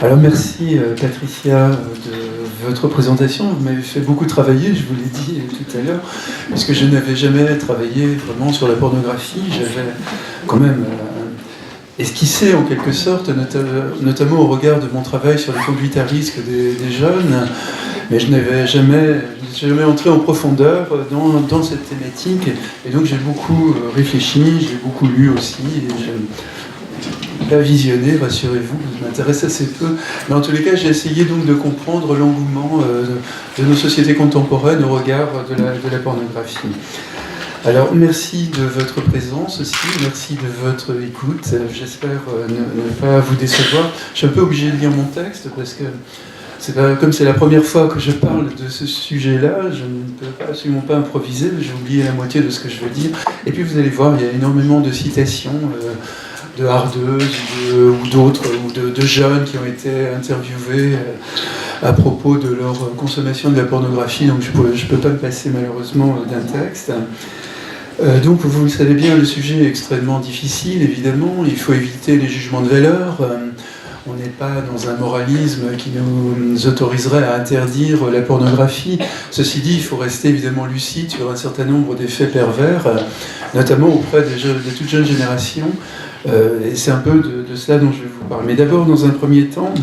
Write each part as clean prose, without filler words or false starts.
Alors merci Patricia de votre présentation. Vous m'avez fait beaucoup travailler, je vous l'ai dit tout à l'heure, parce que je n'avais jamais travaillé vraiment sur la pornographie. J'avais quand même esquissé en quelque sorte, notamment au regard de mon travail sur les conduites à risque des jeunes, mais je n'avais jamais entré en profondeur dans cette thématique. Et donc j'ai beaucoup réfléchi, j'ai beaucoup lu aussi. Pas visionné, rassurez-vous, je m'intéresse assez peu. Mais en tous les cas, j'ai essayé donc de comprendre l'engouement de nos sociétés contemporaines au regard de la pornographie. Alors, merci de votre présence aussi, merci de votre écoute. J'espère ne pas vous décevoir. Je suis un peu obligé de lire mon texte parce que comme c'est la première fois que je parle de ce sujet-là, je ne peux absolument pas improviser, j'ai oublié la moitié de ce que je veux dire. Et puis vous allez voir, il y a énormément de citations de hardeuses ou d'autres, ou de jeunes qui ont été interviewés à propos de leur consommation de la pornographie, donc je ne peux pas me passer malheureusement d'un texte. Donc vous le savez bien, le sujet est extrêmement difficile, évidemment, il faut éviter les jugements de valeur. On n'est pas dans un moralisme qui nous autoriserait à interdire la pornographie. Ceci dit, il faut rester évidemment lucide sur un certain nombre d'effets pervers, notamment auprès des toutes jeunes générations. Et c'est un peu de cela dont je vais vous parler. Mais d'abord, dans un premier temps,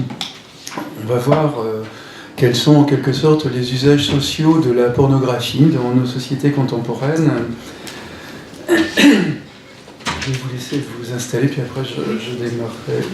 on va voir quels sont en quelque sorte les usages sociaux de la pornographie dans nos sociétés contemporaines. Je vais vous laisser vous installer, puis après je démarrerai.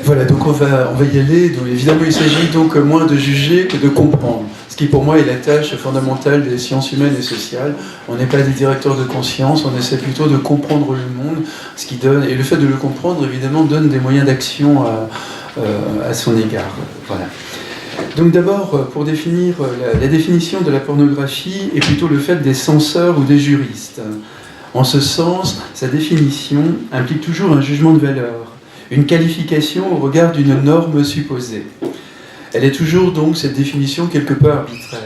Voilà, donc on va y aller. Donc, évidemment, il s'agit donc moins de juger que de comprendre. Ce qui, pour moi, est la tâche fondamentale des sciences humaines et sociales. On n'est pas des directeurs de conscience, on essaie plutôt de comprendre le monde, ce qui donne, et le fait de le comprendre, évidemment, donne des moyens d'action à son égard. Voilà. Donc d'abord, pour définir la définition de la pornographie, est plutôt le fait des censeurs ou des juristes. En ce sens, sa définition implique toujours un jugement de valeur, une qualification au regard d'une norme supposée. Elle est toujours donc, cette définition, quelque peu arbitraire.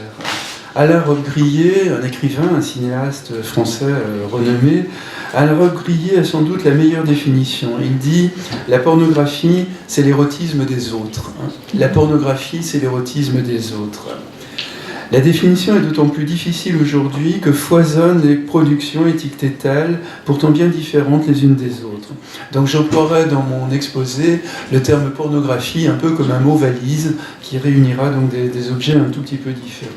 Alain Robbe-Grillet, un écrivain, un cinéaste français renommé, Alain Robbe-Grillet a sans doute la meilleure définition. Il dit « La pornographie, c'est l'érotisme des autres. » La pornographie, c'est l'érotisme des autres. La définition est d'autant plus difficile aujourd'hui que foisonnent les productions étiquetées telles, pourtant bien différentes les unes des autres. Donc j'emploierai dans mon exposé le terme pornographie un peu comme un mot valise qui réunira donc des objets un tout petit peu différents.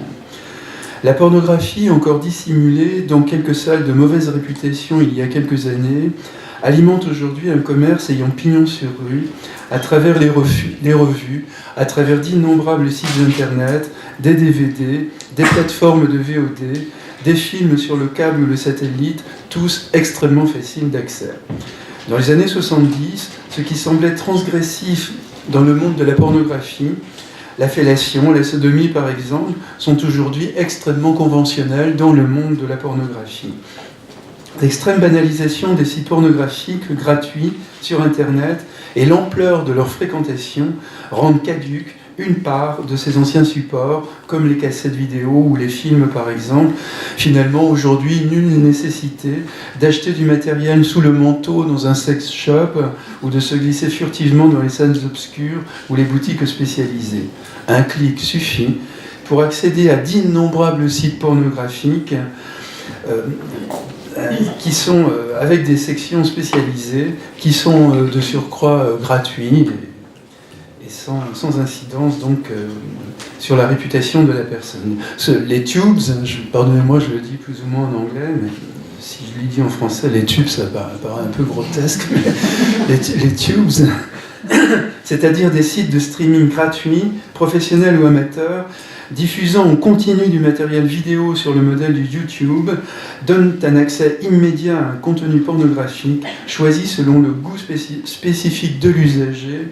La pornographie, encore dissimulée dans quelques salles de mauvaise réputation il y a quelques années, alimente aujourd'hui un commerce ayant pignon sur rue, à travers les revues, à travers d'innombrables sites internet, des DVD, des plateformes de VOD, des films sur le câble ou le satellite, tous extrêmement faciles d'accès. Dans les années 70, ce qui semblait transgressif dans le monde de la pornographie, la fellation, la sodomie par exemple, sont aujourd'hui extrêmement conventionnelles dans le monde de la pornographie. L'extrême banalisation des sites pornographiques gratuits sur Internet et l'ampleur de leur fréquentation rendent caduque une part de ces anciens supports, comme les cassettes vidéo ou les films par exemple. Finalement, aujourd'hui, nulle nécessité d'acheter du matériel sous le manteau dans un sex shop ou de se glisser furtivement dans les salles obscures ou les boutiques spécialisées. Un clic suffit pour accéder à d'innombrables sites pornographiques qui sont avec des sections spécialisées, qui sont de surcroît gratuits et sans incidence donc sur la réputation de la personne. Les tubes, pardonnez-moi, je le dis plus ou moins en anglais, mais si je le dis en français, les tubes, ça paraît un peu grotesque, mais les tubes, c'est-à-dire des sites de streaming gratuits, professionnels ou amateurs, diffusant en continu du matériel vidéo sur le modèle du YouTube, donnent un accès immédiat à un contenu pornographique choisi selon le goût spécifique de l'usager,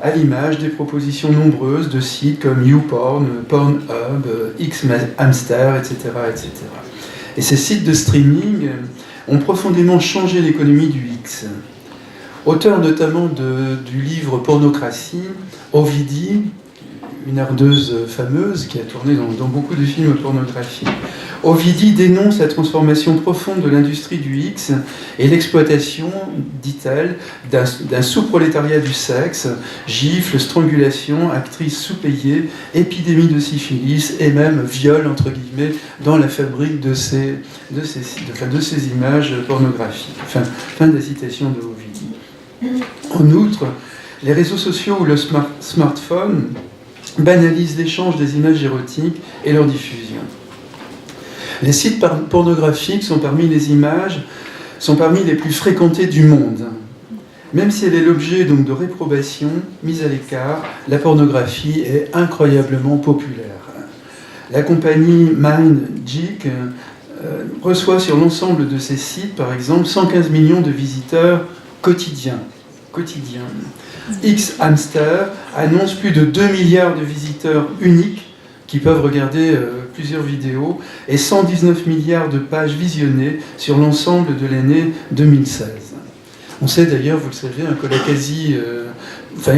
à l'image des propositions nombreuses de sites comme YouPorn, Pornhub, Xhamster, etc., etc. Et ces sites de streaming ont profondément changé l'économie du X. Auteur notamment du livre Pornocratie, Ovidie, une ardeuse fameuse qui a tourné dans beaucoup de films pornographiques, Ovidie dénonce la transformation profonde de l'industrie du X et l'exploitation, dit-elle, d'un sous-prolétariat du sexe, gifles, strangulations, actrices sous-payées, épidémie de syphilis et même viol, entre guillemets, dans la fabrique de ces images pornographiques. Fin de la citation de Ovidie. En outre, les réseaux sociaux ou le smartphone banalisent l'échange des images érotiques et leur diffusion. Les sites pornographiques sont parmi les plus fréquentés du monde. Même si elle est l'objet donc de réprobation, mise à l'écart, la pornographie est incroyablement populaire. La compagnie MindGeek reçoit sur l'ensemble de ses sites, par exemple, 115 millions de visiteurs quotidiens. Xhamster annonce plus de 2 milliards de visiteurs uniques qui peuvent regarder plusieurs vidéos et 119 milliards de pages visionnées sur l'ensemble de l'année 2016. On sait d'ailleurs, vous le savez,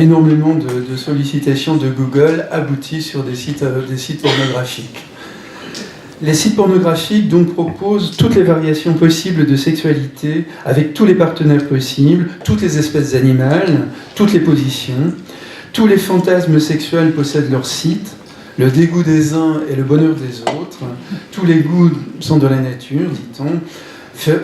énormément de sollicitations de Google aboutissent sur des sites pornographiques. Les sites pornographiques donc proposent toutes les variations possibles de sexualité avec tous les partenaires possibles, toutes les espèces animales, toutes les positions. Tous les fantasmes sexuels possèdent leur site. Le dégoût des uns et le bonheur des autres. Tous les goûts sont de la nature, dit-on.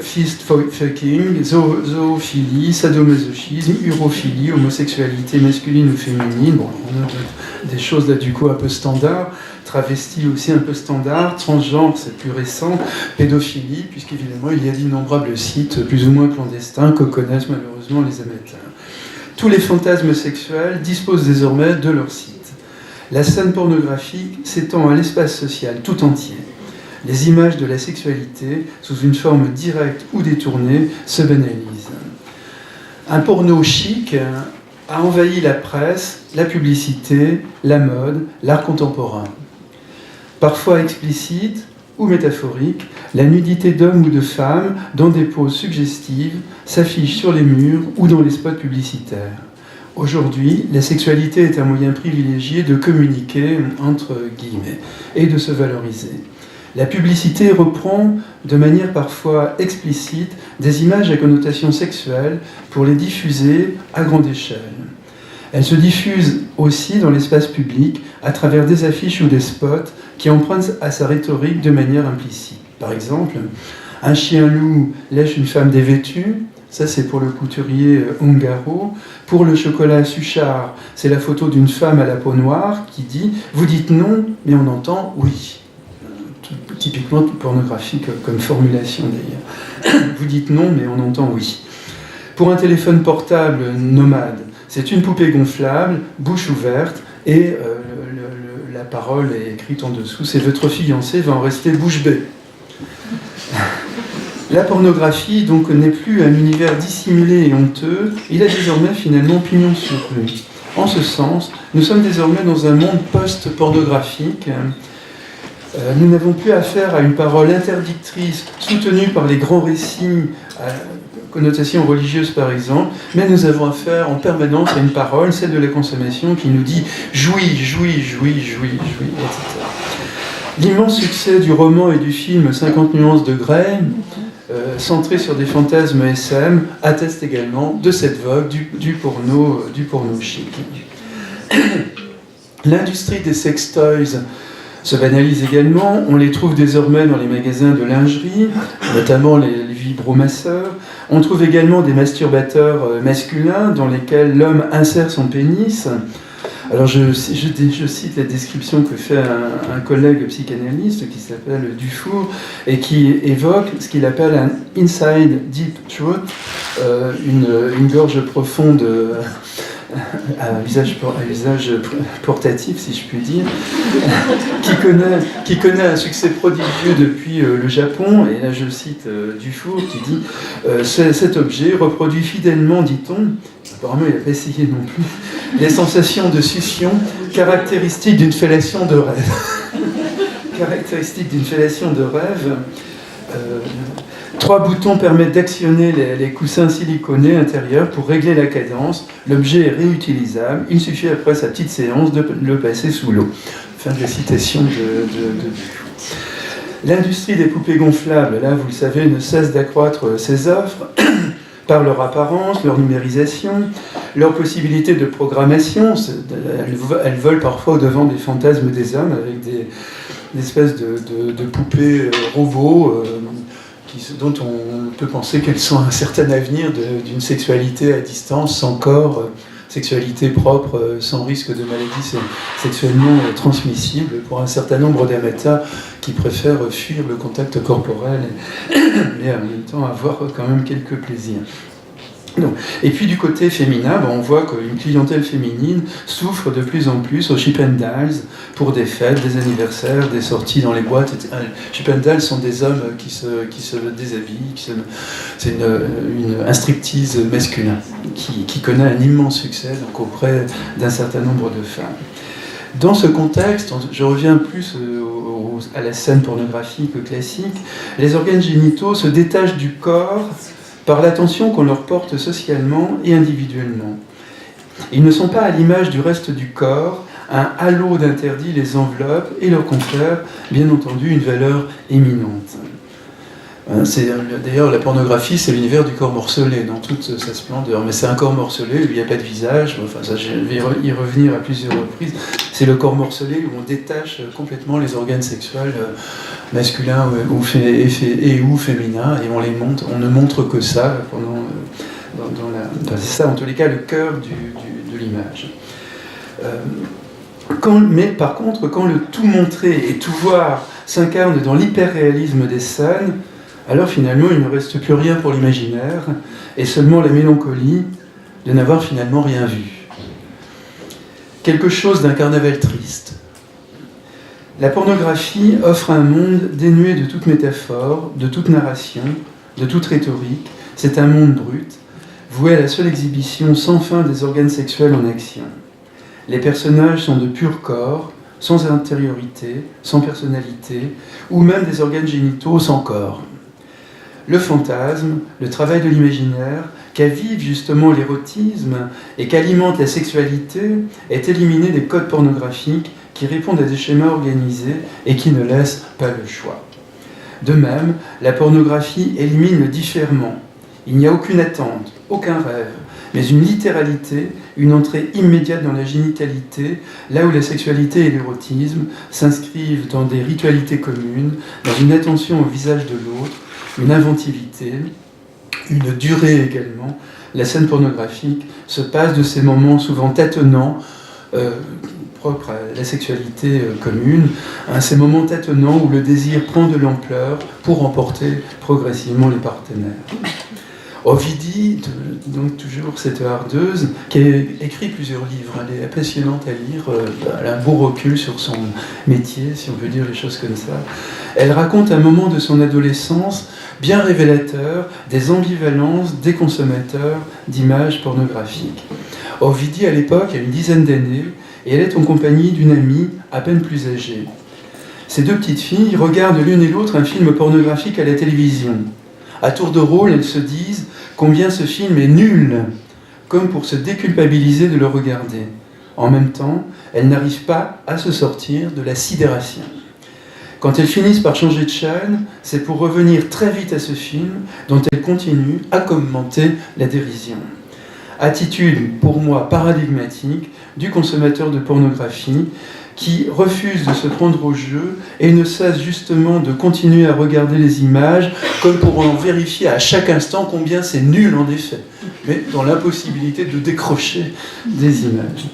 Fist fucking, zoophilie, sadomasochisme, urophilie, homosexualité masculine ou féminine. Bon, on a des choses là du coup un peu standard. Travesti aussi un peu standard. Transgenre, c'est plus récent. Pédophilie, puisqu'évidemment il y a d'innombrables sites plus ou moins clandestins que connaissent malheureusement les amateurs. Tous les fantasmes sexuels disposent désormais de leur site. La scène pornographique s'étend à l'espace social tout entier. Les images de la sexualité, sous une forme directe ou détournée, se banalisent. Un porno chic a envahi la presse, la publicité, la mode, l'art contemporain. Parfois explicite ou métaphorique, la nudité d'hommes ou de femmes, dans des poses suggestives, s'affiche sur les murs ou dans les spots publicitaires. Aujourd'hui, la sexualité est un moyen privilégié de communiquer, entre guillemets, et de se valoriser. La publicité reprend, de manière parfois explicite, des images à connotation sexuelle pour les diffuser à grande échelle. Elle se diffuse aussi dans l'espace public à travers des affiches ou des spots qui empruntent à sa rhétorique de manière implicite. Par exemple, un chien-loup lèche une femme dévêtue. Ça, c'est pour le couturier Ungaro. Pour le chocolat Suchard, c'est la photo d'une femme à la peau noire qui dit « Vous dites non, mais on entend oui ». Typiquement pornographique comme formulation d'ailleurs. Vous dites non, mais on entend oui. Pour un téléphone portable nomade, c'est une poupée gonflable, bouche ouverte, et la parole est écrite en dessous. C'est votre fiancé va en rester bouche bée. La pornographie donc n'est plus un univers dissimulé et honteux, il a désormais finalement pignon sur rue. En ce sens, nous sommes désormais dans un monde post-pornographique. Nous n'avons plus affaire à une parole interdictrice soutenue par les grands récits à connotation religieuse par exemple, mais nous avons affaire en permanence à une parole, celle de la consommation, qui nous dit « jouis, jouis, jouis, jouis, jouis », etc. L'immense succès du roman et du film 50 nuances de Grey, centré sur des fantasmes SM, atteste également de cette vogue du porno chic. L'industrie des sex toys se banalise également. On les trouve désormais dans les magasins de lingerie, notamment les vibromasseurs. On trouve également des masturbateurs masculins dans lesquels l'homme insère son pénis. Alors je cite la description que fait un collègue psychanalyste qui s'appelle Dufour et qui évoque ce qu'il appelle un inside deep throat, une gorge profonde à usage portatif, si je puis dire, qui connaît un succès prodigieux depuis le Japon, et là je cite Dufour qui dit cet objet reproduit fidèlement, dit-on, apparemment il n'a pas essayé non plus, les sensations de succion caractéristiques d'une fellation de rêve. Caractéristiques d'une fellation de rêve. 3 boutons permettent d'actionner les coussins siliconés intérieurs pour régler la cadence. L'objet est réutilisable. Il suffit après sa petite séance de le passer sous l'eau. Fin de la citation de L'industrie des poupées gonflables, là vous le savez, ne cesse d'accroître ses offres par leur apparence, leur numérisation, leur possibilité de programmation. Elles volent parfois au-devant des fantasmes des hommes avec des espèces de poupées robots dont on peut penser qu'elles ont un certain avenir d'une sexualité à distance, sans corps, sexualité propre, sans risque de maladie sexuellement transmissible, pour un certain nombre d'amateurs qui préfèrent fuir le contact corporel, mais en même temps avoir quand même quelques plaisirs. Non. Et puis du côté féminin, on voit qu'une clientèle féminine souffre de plus en plus aux Chippendales pour des fêtes, des anniversaires, des sorties dans les boîtes. Chippendales sont des hommes qui se déshabillent, c'est un striptease masculin qui connaît un immense succès donc, auprès d'un certain nombre de femmes. Dans ce contexte, je reviens plus à la scène pornographique classique, les organes génitaux se détachent du corps par l'attention qu'on leur porte socialement et individuellement. Ils ne sont pas à l'image du reste du corps, un halo d'interdits les enveloppe et leur confère, bien entendu, une valeur éminente. D'ailleurs, la pornographie, c'est l'univers du corps morcelé dans toute sa splendeur. Mais c'est un corps morcelé où il n'y a pas de visage. Enfin, ça, je vais y revenir à plusieurs reprises. C'est le corps morcelé où on détache complètement les organes sexuels masculins ou féminins et on ne montre que ça c'est ça, en tous les cas, le cœur de l'image. Mais par contre, quand le tout montrer et tout voir s'incarne dans l'hyperréalisme des scènes, alors finalement il ne reste plus rien pour l'imaginaire et seulement la mélancolie de n'avoir finalement rien vu. Quelque chose d'un carnaval triste. La pornographie offre un monde dénué de toute métaphore, de toute narration, de toute rhétorique. C'est un monde brut, voué à la seule exhibition sans fin des organes sexuels en action. Les personnages sont de pur corps, sans intériorité, sans personnalité, ou même des organes génitaux sans corps. Le fantasme, le travail de l'imaginaire, qu'avive justement l'érotisme et qu'alimente la sexualité, est éliminé des codes pornographiques qui répondent à des schémas organisés et qui ne laissent pas le choix. De même, la pornographie élimine le différement. Il n'y a aucune attente, aucun rêve, mais une littéralité, une entrée immédiate dans la génitalité, là où la sexualité et l'érotisme s'inscrivent dans des ritualités communes, dans une attention au visage de l'autre, une inventivité, une durée également. La scène pornographique se passe de ces moments souvent tâtonnants, propres à la sexualité commune, à ces moments tâtonnants où le désir prend de l'ampleur pour emporter progressivement les partenaires. Ovidie, donc toujours cette hardeuse, qui a écrit plusieurs livres, elle est passionnante à lire, elle a un beau recul sur son métier, si on peut dire les choses comme ça. Elle raconte un moment de son adolescence bien révélateur des ambivalences des consommateurs d'images pornographiques. Ovidie, à l'époque, a une dizaine d'années, et elle est en compagnie d'une amie à peine plus âgée. Ces deux petites filles regardent l'une et l'autre un film pornographique à la télévision. À tour de rôle, elles se disent combien ce film est nul, comme pour se déculpabiliser de le regarder. En même temps, elles n'arrivent pas à se sortir de la sidération. Quand elles finissent par changer de chaîne, c'est pour revenir très vite à ce film dont elles continuent à commenter la dérision. Attitude, pour moi, paradigmatique du consommateur de pornographie qui refuse de se prendre au jeu et ne cesse justement de continuer à regarder les images comme pour en vérifier à chaque instant combien c'est nul en effet, mais dans l'impossibilité de décrocher des images.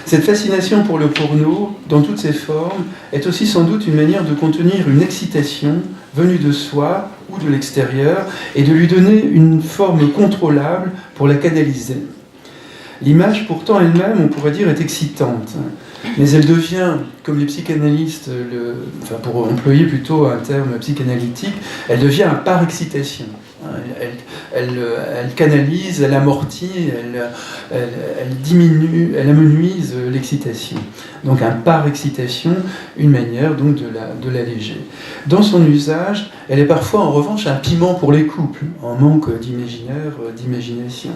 Cette fascination pour le porno, dans toutes ses formes, est aussi sans doute une manière de contenir une excitation venue de soi ou de l'extérieur et de lui donner une forme contrôlable pour la canaliser. L'image, pourtant, elle-même, on pourrait dire, est excitante. Mais elle devient, comme les psychanalystes, pour employer plutôt un terme psychanalytique, elle devient un par-excitation. Elle canalise, elle amortit, elle diminue, elle amenuise l'excitation. Donc un par-excitation, une manière donc de l'alléger. Dans son usage, elle est parfois en revanche un piment pour les couples, en manque d'imagination.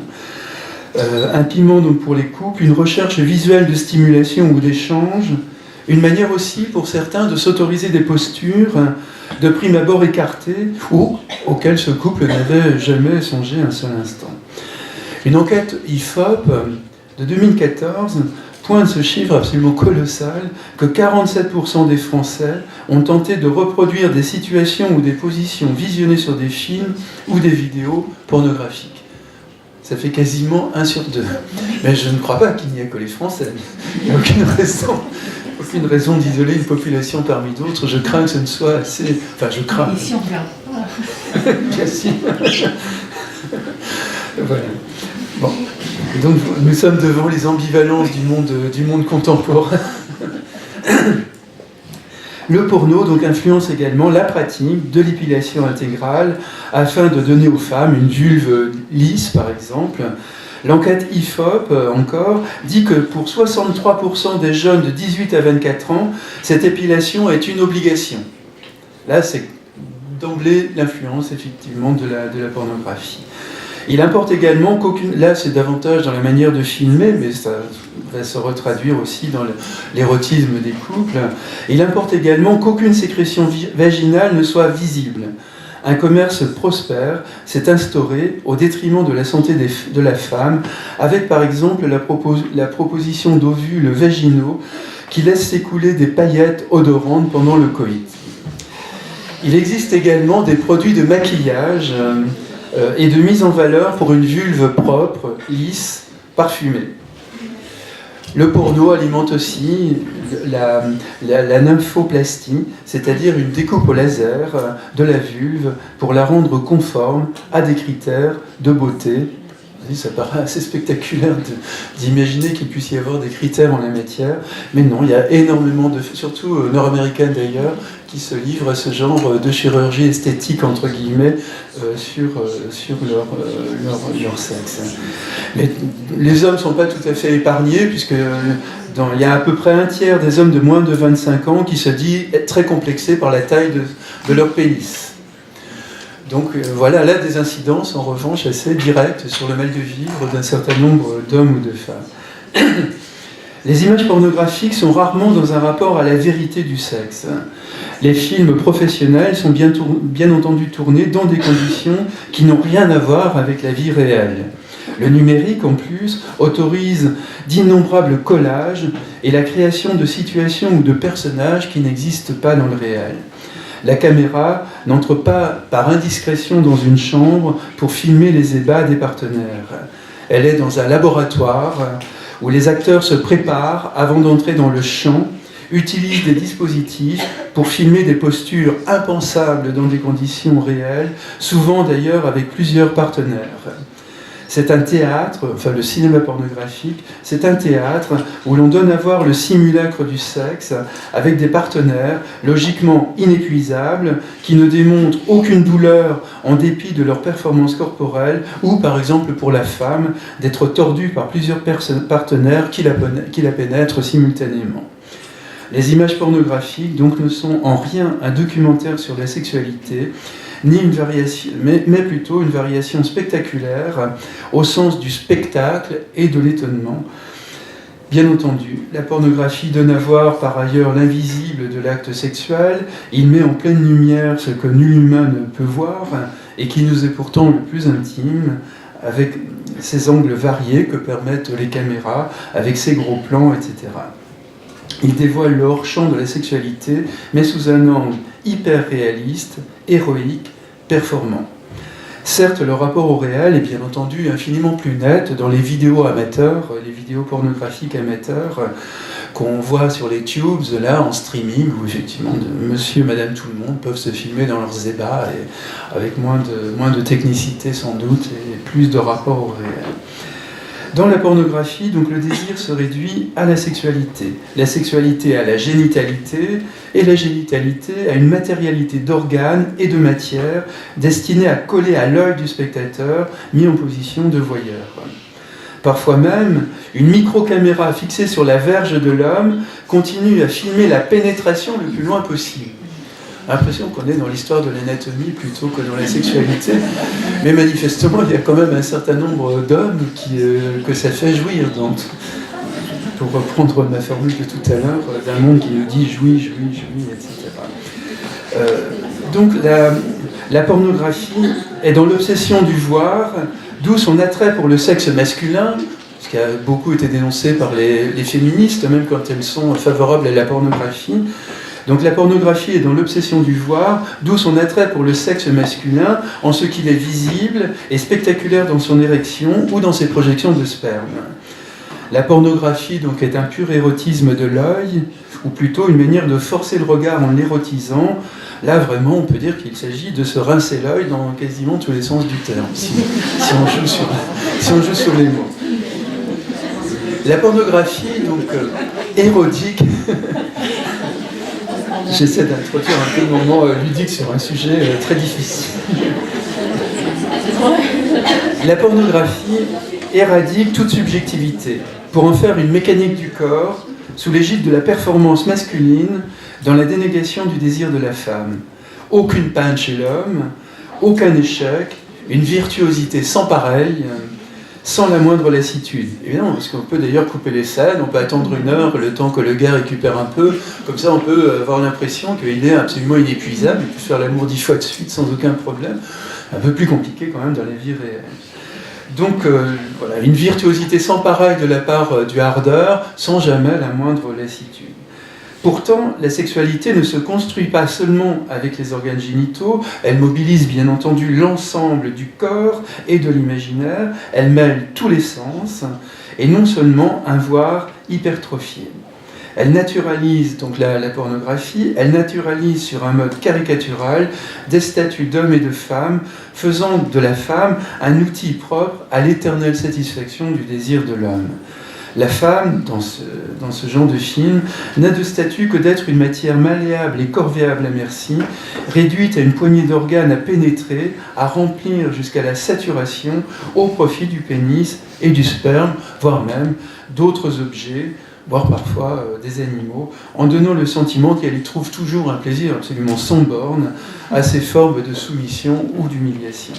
Un piment donc pour les couples, une recherche visuelle de stimulation ou d'échange, une manière aussi pour certains de s'autoriser des postures de prime abord écartées ou auxquelles ce couple n'avait jamais songé un seul instant. Une enquête IFOP de 2014 pointe ce chiffre absolument colossal que 47% des Français ont tenté de reproduire des situations ou des positions visionnées sur des films ou des vidéos pornographiques. Ça fait quasiment 1 sur 2. Mais je ne crois pas qu'il n'y ait que les Français. Il n'y a aucune raison d'isoler une population parmi d'autres. Je crains que ce ne soit assez... Enfin, je crains. Ici, on regarde pas. Bien sûr. Voilà. Bon. Donc, nous sommes devant les ambivalences du monde contemporain. Le porno donc influence également la pratique de l'épilation intégrale afin de donner aux femmes une vulve lisse, par exemple. L'enquête IFOP, encore, dit que pour 63% des jeunes de 18 à 24 ans, cette épilation est une obligation. Là, c'est d'emblée l'influence, effectivement, de la pornographie. Il importe également qu'aucune... Là, c'est davantage dans la manière de filmer, mais ça va se retraduire aussi dans l'érotisme des couples. Il importe également qu'aucune sécrétion vaginale ne soit visible. Un commerce prospère s'est instauré au détriment de la santé de la femme, avec par exemple la proposition d'ovules vaginaux qui laissent s'écouler des paillettes odorantes pendant le coït. Il existe également des produits de maquillage et de mise en valeur pour une vulve propre, lisse, parfumée. Le porno alimente aussi la nymphoplastie, c'est-à-dire une découpe au laser de la vulve pour la rendre conforme à des critères de beauté. Ça paraît assez spectaculaire d'imaginer qu'il puisse y avoir des critères en la matière, mais non, il y a énormément de, surtout nord-américaines d'ailleurs, qui se livrent à ce genre de chirurgie esthétique, entre guillemets, sur leur sexe. Mais les hommes ne sont pas tout à fait épargnés, puisque il y a à peu près 1/3 des hommes de moins de 25 ans qui se disent être très complexés par la taille de leur pénis. Donc voilà, là des incidences en revanche assez directes sur le mal de vivre d'un certain nombre d'hommes ou de femmes. Les images pornographiques sont rarement dans un rapport à la vérité du sexe. Les films professionnels sont bien entendu tournés dans des conditions qui n'ont rien à voir avec la vie réelle. Le numérique, en plus, autorise d'innombrables collages et la création de situations ou de personnages qui n'existent pas dans le réel. La caméra n'entre pas par indiscrétion dans une chambre pour filmer les ébats des partenaires. Elle est dans un laboratoire où les acteurs se préparent avant d'entrer dans le champ, utilisent des dispositifs pour filmer des postures impensables dans des conditions réelles, souvent d'ailleurs avec plusieurs partenaires. C'est un théâtre, enfin le cinéma pornographique, c'est un théâtre où l'on donne à voir le simulacre du sexe avec des partenaires logiquement inépuisables qui ne démontrent aucune douleur en dépit de leur performance corporelle ou par exemple pour la femme d'être tordue par plusieurs partenaires qui la pénètrent simultanément. Les images pornographiques donc ne sont en rien un documentaire sur la sexualité, ni une variation, mais plutôt une variation spectaculaire au sens du spectacle et de l'étonnement. Bien entendu, la pornographie donne à voir par ailleurs l'invisible de l'acte sexuel, il met en pleine lumière ce que nul humain ne peut voir et qui nous est pourtant le plus intime, avec ces angles variés que permettent les caméras, avec ces gros plans, etc. Il dévoile le hors-champ de la sexualité, mais sous un angle hyper réaliste, héroïque, performant. Certes, le rapport au réel est bien entendu infiniment plus net dans les vidéos amateurs, les vidéos pornographiques amateurs qu'on voit sur les tubes, là, en streaming, où effectivement monsieur, madame, tout le monde peuvent se filmer dans leurs ébats, et avec moins de technicité sans doute, et plus de rapport au réel. Dans la pornographie, donc, le désir se réduit à la sexualité à la génitalité, et la génitalité à une matérialité d'organes et de matière destinée à coller à l'œil du spectateur, mis en position de voyeur. Parfois même, une micro-caméra fixée sur la verge de l'homme continue à filmer la pénétration le plus loin possible. L'impression qu'on est dans l'histoire de l'anatomie plutôt que dans la sexualité, mais manifestement il y a quand même un certain nombre d'hommes que ça fait jouir. Donc, pour reprendre ma formule de tout à l'heure, d'un monde qui nous dit jouis, etc. Donc la pornographie est dans l'obsession du voir, d'où son attrait pour le sexe masculin, ce qui a beaucoup été dénoncé par les féministes, même quand elles sont favorables à la pornographie. Donc la pornographie est dans l'obsession du voir, d'où son attrait pour le sexe masculin, en ce qu'il est visible et spectaculaire dans son érection ou dans ses projections de sperme. La pornographie donc est un pur érotisme de l'œil, ou plutôt une manière de forcer le regard en l'érotisant. Là vraiment on peut dire qu'il s'agit de se rincer l'œil dans quasiment tous les sens du terme, si on joue sur les mots. La pornographie donc érodique... J'essaie d'introduire un peu le moment ludique sur un sujet très difficile. La pornographie éradique toute subjectivité pour en faire une mécanique du corps sous l'égide de la performance masculine dans la dénégation du désir de la femme. Aucune panne chez l'homme, aucun échec, une virtuosité sans pareil, sans la moindre lassitude. Évidemment, parce qu'on peut d'ailleurs couper les scènes, on peut attendre 1 heure, le temps que le gars récupère un peu, comme ça on peut avoir l'impression qu'il est absolument inépuisable, il peut faire l'amour 10 fois de suite sans aucun problème. Un peu plus compliqué quand même dans la vie réelle. Donc voilà, une virtuosité sans pareil de la part du hardeur, sans jamais la moindre lassitude. Pourtant, la sexualité ne se construit pas seulement avec les organes génitaux, elle mobilise bien entendu l'ensemble du corps et de l'imaginaire, elle mêle tous les sens, et non seulement un voir hypertrophié. Elle naturalise donc la pornographie, elle naturalise sur un mode caricatural des statuts d'hommes et de femmes, faisant de la femme un outil propre à l'éternelle satisfaction du désir de l'homme. La femme, dans ce genre de film, n'a de statut que d'être une matière malléable et corvéable à merci, réduite à une poignée d'organes à pénétrer, à remplir jusqu'à la saturation au profit du pénis et du sperme, voire même d'autres objets, voire parfois des animaux, en donnant le sentiment qu'elle y trouve toujours un plaisir absolument sans borne à ces formes de soumission ou d'humiliation.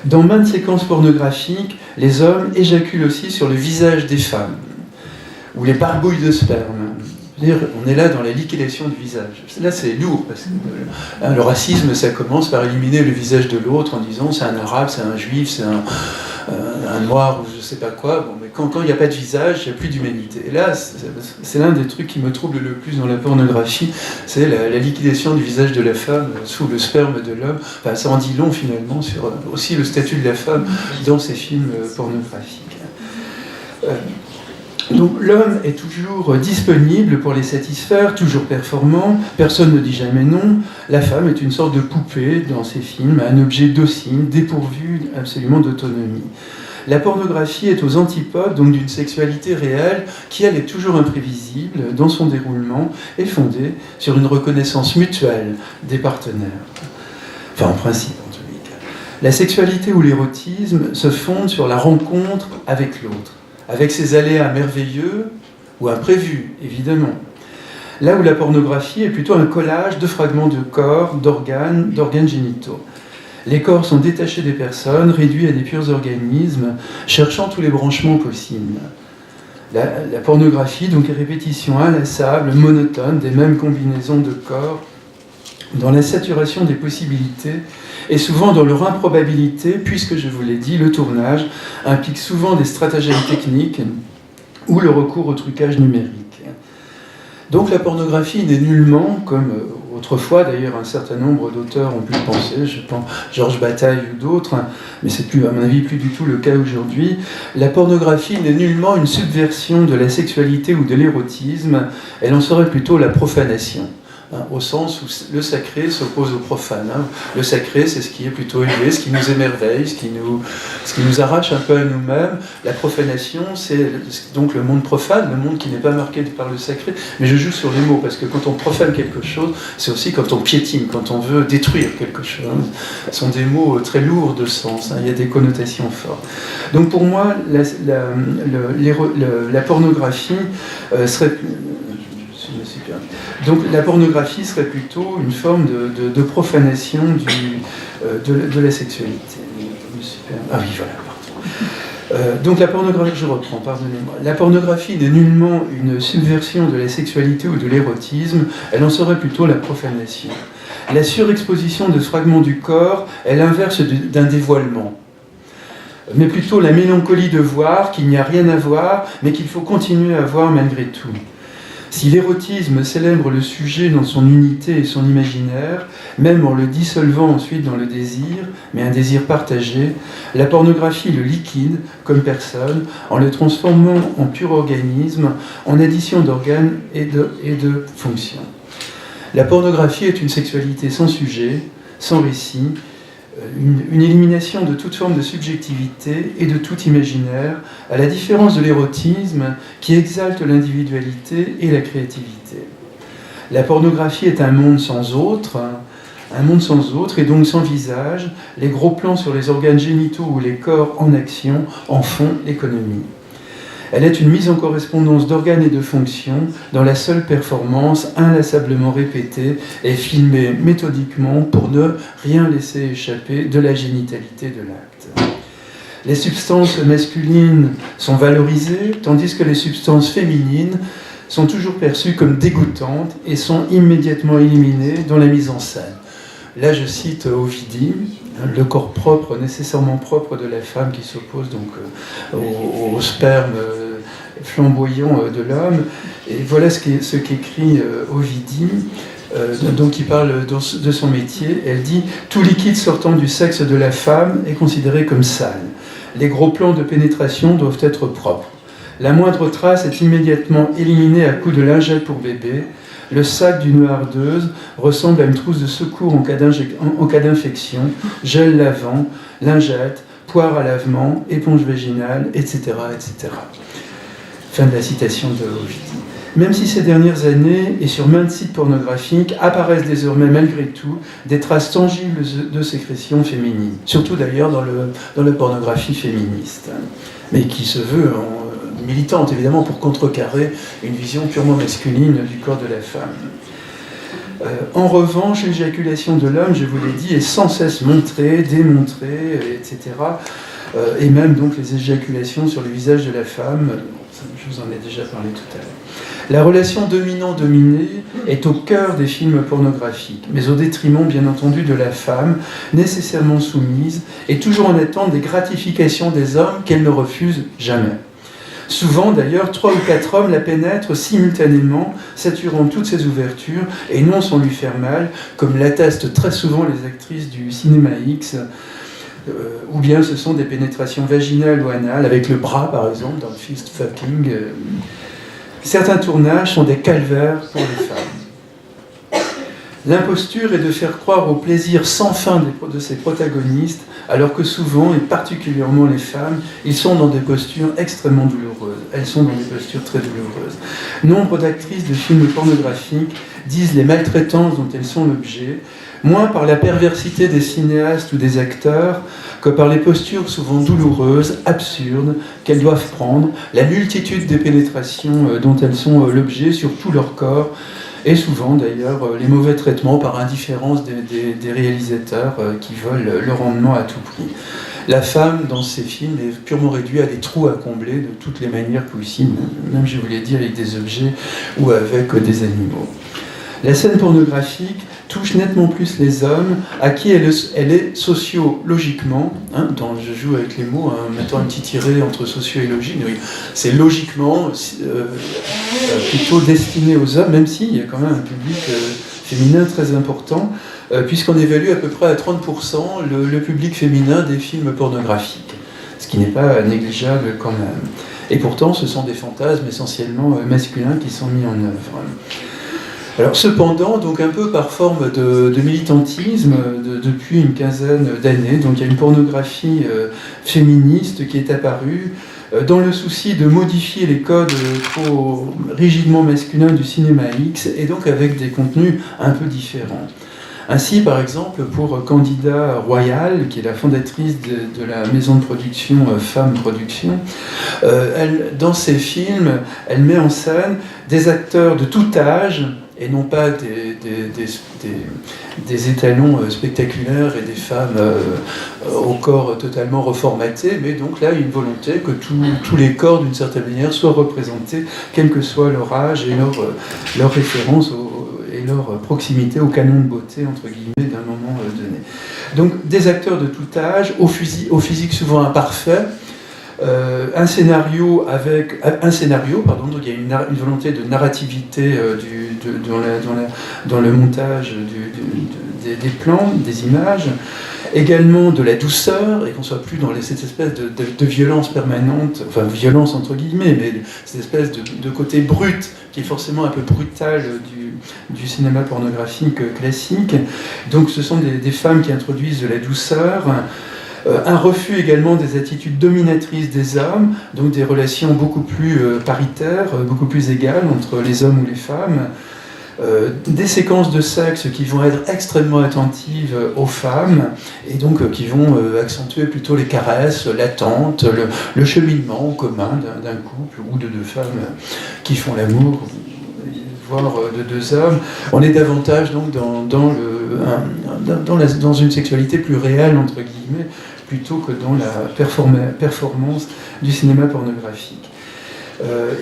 Dans maintes séquences pornographiques, les hommes éjaculent aussi sur le visage des femmes, ou les barbouilles de sperme. C'est-à-dire, on est là dans la liquidation du visage. Là, c'est lourd, parce que le racisme, ça commence par éliminer le visage de l'autre en disant c'est un arabe, c'est un juif, c'est un noir, ou je sais pas quoi. Bon, mais quand il n'y a pas de visage, il n'y a plus d'humanité. Et là, c'est l'un des trucs qui me trouble le plus dans la pornographie, c'est la liquidation du visage de la femme sous le sperme de l'homme. Enfin, ça en dit long, finalement, sur aussi le statut de la femme dans ces films pornographiques. Donc l'homme est toujours disponible pour les satisfaire, toujours performant, personne ne dit jamais non. La femme est une sorte de poupée dans ces films, un objet docile, dépourvu absolument d'autonomie. La pornographie est aux antipodes donc d'une sexualité réelle qui, elle, est toujours imprévisible dans son déroulement et fondée sur une reconnaissance mutuelle des partenaires. Enfin, en principe, en tous les cas. La sexualité ou l'érotisme se fondent sur la rencontre avec l'autre, avec ses aléas merveilleux ou imprévus, évidemment. Là où la pornographie est plutôt un collage de fragments de corps, d'organes génitaux. Les corps sont détachés des personnes, réduits à des purs organismes, cherchant tous les branchements possibles. La pornographie, donc, est répétition inlassable, monotone des mêmes combinaisons de corps, dans la saturation des possibilités, et souvent dans leur improbabilité, puisque, je vous l'ai dit, le tournage implique souvent des stratagèmes techniques ou le recours au trucage numérique. Donc la pornographie n'est nullement, comme autrefois d'ailleurs un certain nombre d'auteurs ont pu le penser, je pense Georges Bataille ou d'autres, mais c'est plus, à mon avis, plus du tout le cas aujourd'hui, la pornographie n'est nullement une subversion de la sexualité ou de l'érotisme, elle en serait plutôt la profanation. au sens où le sacré s'oppose au profane. Le sacré, c'est ce qui est plutôt élevé, ce qui nous émerveille, ce qui nous arrache un peu à nous-mêmes. La profanation, c'est donc le monde profane, le monde qui n'est pas marqué par le sacré. Mais je joue sur les mots, parce que quand on profane quelque chose, c'est aussi quand on piétine, quand on veut détruire quelque chose. Ce sont des mots très lourds de sens, il y a des connotations fortes. Donc pour moi, la pornographie serait... Donc la pornographie serait plutôt une forme de profanation de la sexualité. Ah oui, voilà, pardon. Donc la pornographie, je reprends, pardonnez-moi. La pornographie n'est nullement une subversion de la sexualité ou de l'érotisme, elle en serait plutôt la profanation. La surexposition de ce fragment du corps est l'inverse d'un dévoilement, mais plutôt la mélancolie de voir qu'il n'y a rien à voir, mais qu'il faut continuer à voir malgré tout. Si l'érotisme célèbre le sujet dans son unité et son imaginaire, même en le dissolvant ensuite dans le désir, mais un désir partagé, la pornographie le liquide comme personne, en le transformant en pur organisme, en addition d'organes et de fonctions. La pornographie est une sexualité sans sujet, sans récit, une élimination de toute forme de subjectivité et de tout imaginaire, à la différence de l'érotisme qui exalte l'individualité et la créativité. La pornographie est un monde sans autre et donc sans visage. Les gros plans sur les organes génitaux ou les corps en action en font l'économie. Elle est une mise en correspondance d'organes et de fonctions dans la seule performance inlassablement répétée et filmée méthodiquement pour ne rien laisser échapper de la génitalité de l'acte. Les substances masculines sont valorisées, tandis que les substances féminines sont toujours perçues comme dégoûtantes et sont immédiatement éliminées dans la mise en scène. Là, je cite Ovidie, le corps propre, nécessairement propre de la femme qui s'oppose donc au sperme flamboyant de l'homme. Et voilà ce qu'écrit Ovidie, donc il parle de son métier. Elle dit « Tout liquide sortant du sexe de la femme est considéré comme sale. Les gros plans de pénétration doivent être propres. La moindre trace est immédiatement éliminée à coups de lingette pour bébé. Le sac d'une hardeuse ressemble à une trousse de secours en cas d'infection, gel lavant, lingette, poire à lavement, éponge vaginale, etc., etc. » Fin de la citation de Ovidie. Même si ces dernières années, et sur maints sites pornographiques, apparaissent désormais malgré tout des traces tangibles de sécrétion féminine, surtout d'ailleurs dans la pornographie féministe, mais qui se veut militante évidemment pour contrecarrer une vision purement masculine du corps de la femme. En revanche, l'éjaculation de l'homme, je vous l'ai dit, est sans cesse montrée, démontrée, etc. Et même donc les éjaculations sur le visage de la femme, je vous en ai déjà parlé tout à l'heure. La relation dominant-dominé est au cœur des films pornographiques, mais au détriment bien entendu de la femme, nécessairement soumise, et toujours en attente des gratifications des hommes qu'elle ne refuse jamais. Souvent, d'ailleurs, 3 ou 4 hommes la pénètrent simultanément, saturant toutes ses ouvertures, et non sans lui faire mal, comme l'attestent très souvent les actrices du cinéma X, ou bien ce sont des pénétrations vaginales ou anales, avec le bras, par exemple, dans le fist fucking. Certains tournages sont des calvaires pour les femmes. L'imposture est de faire croire au plaisir sans fin de ses protagonistes, alors que souvent, et particulièrement les femmes, ils sont dans des postures extrêmement douloureuses. Elles sont dans des postures très douloureuses. Nombre d'actrices de films pornographiques disent les maltraitances dont elles sont l'objet, moins par la perversité des cinéastes ou des acteurs que par les postures souvent douloureuses, absurdes, qu'elles doivent prendre, la multitude des pénétrations dont elles sont l'objet sur tout leur corps, et souvent d'ailleurs les mauvais traitements par indifférence des réalisateurs qui veulent le rendement à tout prix. La femme dans ces films est purement réduite à des trous à combler de toutes les manières possibles, même je voulais dire avec des objets ou avec des animaux. La scène pornographique touche nettement plus les hommes, à qui elle est sociologiquement, je joue avec les mots, mettant un petit tiret entre socio et logique, oui, c'est logiquement plutôt destiné aux hommes, même s'il y a quand même un public féminin très important, puisqu'on évalue à peu près à 30% le public féminin des films pornographiques, ce qui n'est pas négligeable quand même. Et pourtant, ce sont des fantasmes essentiellement masculins qui sont mis en œuvre. Alors cependant, donc un peu par forme de militantisme, depuis une quinzaine d'années, donc il y a une pornographie féministe qui est apparue dans le souci de modifier les codes trop rigidement masculins du cinéma X, et donc avec des contenus un peu différents. Ainsi, par exemple, pour Candida Royal, qui est la fondatrice de la maison de production Femme Production, dans ses films, elle met en scène des acteurs de tout âge, et non pas des étalons spectaculaires et des femmes au corps totalement reformaté, mais donc là, une volonté que tous les corps, d'une certaine manière, soient représentés, quel que soit leur âge et leur référence et leur proximité au canon de beauté, entre guillemets, d'un moment donné. Donc, des acteurs de tout âge, au physique souvent imparfait, un scénario, donc il y a une volonté de narrativité dans le montage des plans, des images, également de la douceur, et qu'on ne soit plus dans cette espèce de violence permanente, enfin violence entre guillemets, mais cette espèce de côté brut, qui est forcément un peu brutal du cinéma pornographique classique. Donc ce sont des femmes qui introduisent de la douceur, un refus également des attitudes dominatrices des hommes, donc des relations beaucoup plus paritaires, beaucoup plus égales entre les hommes ou les femmes, des séquences de sexe qui vont être extrêmement attentives aux femmes, et donc qui vont accentuer plutôt les caresses, l'attente, le cheminement en commun d'un couple ou de deux femmes qui font l'amour, voire de deux hommes. On est davantage donc dans une sexualité plus réelle, entre guillemets, plutôt que dans la performance du cinéma pornographique.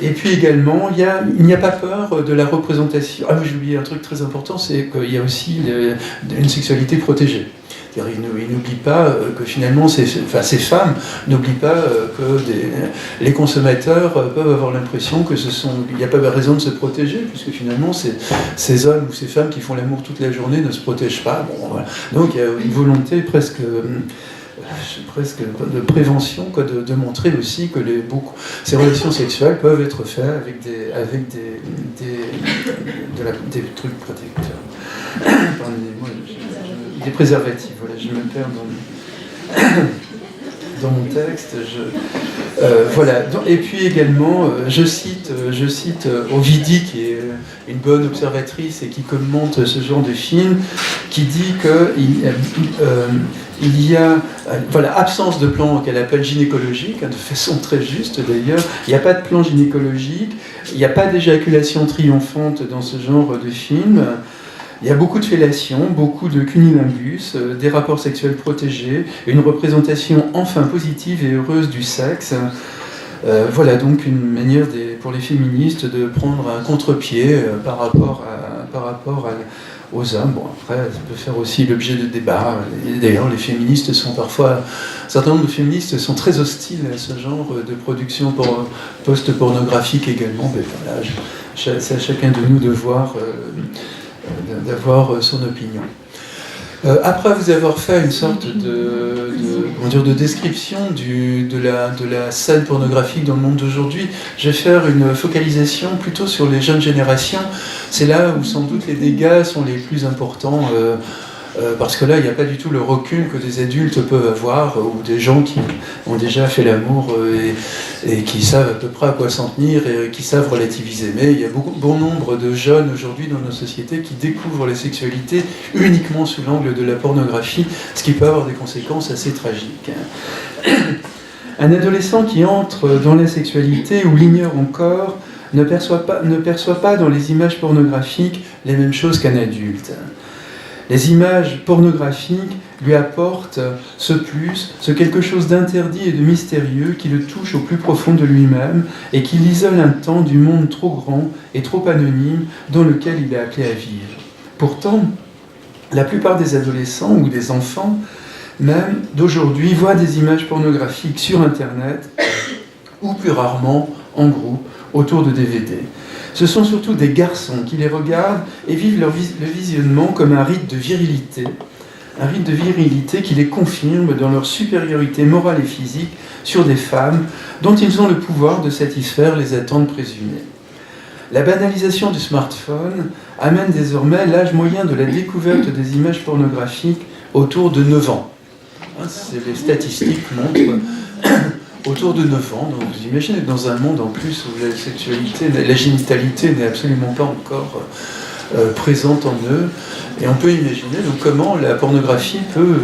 Et puis également, il n'y a pas peur de la représentation. Ah oui, j'ai oublié un truc très important, c'est qu'il y a aussi une sexualité protégée. C'est-à-dire, ils n'oublient pas que finalement, ces femmes n'oublient pas que les consommateurs peuvent avoir l'impression qu'il n'y a pas de raison de se protéger, puisque finalement, ces hommes ou ces femmes qui font l'amour toute la journée ne se protègent pas. Bon, voilà. Donc il y a une volonté presque de prévention, quoi, de montrer aussi que ces relations sexuelles peuvent être faites avec des trucs protecteurs. Pardonnez-moi, des préservatifs, voilà, je me perds dans mon texte. Voilà. Et puis également, je cite Ovidie, qui est une bonne observatrice et qui commente ce genre de film, qui dit qu'il y a absence de plan qu'elle appelle gynécologique, de façon très juste d'ailleurs. Il n'y a pas de plan gynécologique, il n'y a pas d'éjaculation triomphante dans ce genre de film. Il y a beaucoup de fellation, beaucoup de cunnilingus, des rapports sexuels protégés, une représentation enfin positive et heureuse du sexe. Voilà donc une manière pour les féministes de prendre un contre-pied par rapport aux hommes. Bon, après, ça peut faire aussi l'objet de débats. Et d'ailleurs, les féministes sont parfois... Un certain nombre de féministes sont très hostiles à ce genre de production post-pornographique également. Mais voilà, c'est à chacun de nous de voir... d'avoir son opinion. Après vous avoir fait une sorte de description de la scène pornographique dans le monde d'aujourd'hui, je vais faire une focalisation plutôt sur les jeunes générations. C'est là où sans doute les dégâts sont les plus importants, parce que là, il n'y a pas du tout le recul que des adultes peuvent avoir, ou des gens qui ont déjà fait l'amour et qui savent à peu près à quoi s'en tenir et qui savent relativiser. Mais il y a bon nombre de jeunes aujourd'hui dans nos sociétés qui découvrent les sexualités uniquement sous l'angle de la pornographie, ce qui peut avoir des conséquences assez tragiques. Un adolescent qui entre dans la sexualité ou l'ignore encore ne perçoit pas dans les images pornographiques les mêmes choses qu'un adulte. Les images pornographiques lui apportent ce plus, ce quelque chose d'interdit et de mystérieux qui le touche au plus profond de lui-même et qui l'isole un temps du monde trop grand et trop anonyme dans lequel il est appelé à vivre. Pourtant, la plupart des adolescents ou des enfants, même d'aujourd'hui, voient des images pornographiques sur Internet ou plus rarement en groupe autour de DVD. Ce sont surtout des garçons qui les regardent et vivent le visionnement comme un rite de virilité qui les confirme dans leur supériorité morale et physique sur des femmes dont ils ont le pouvoir de satisfaire les attentes présumées. La banalisation du smartphone amène désormais l'âge moyen de la découverte des images pornographiques autour de 9 ans. Les statistiques montrent autour de 9 ans. Donc vous imaginez dans un monde en plus où la sexualité, la génitalité n'est absolument pas encore présente en eux. Et on peut imaginer donc comment la pornographie peut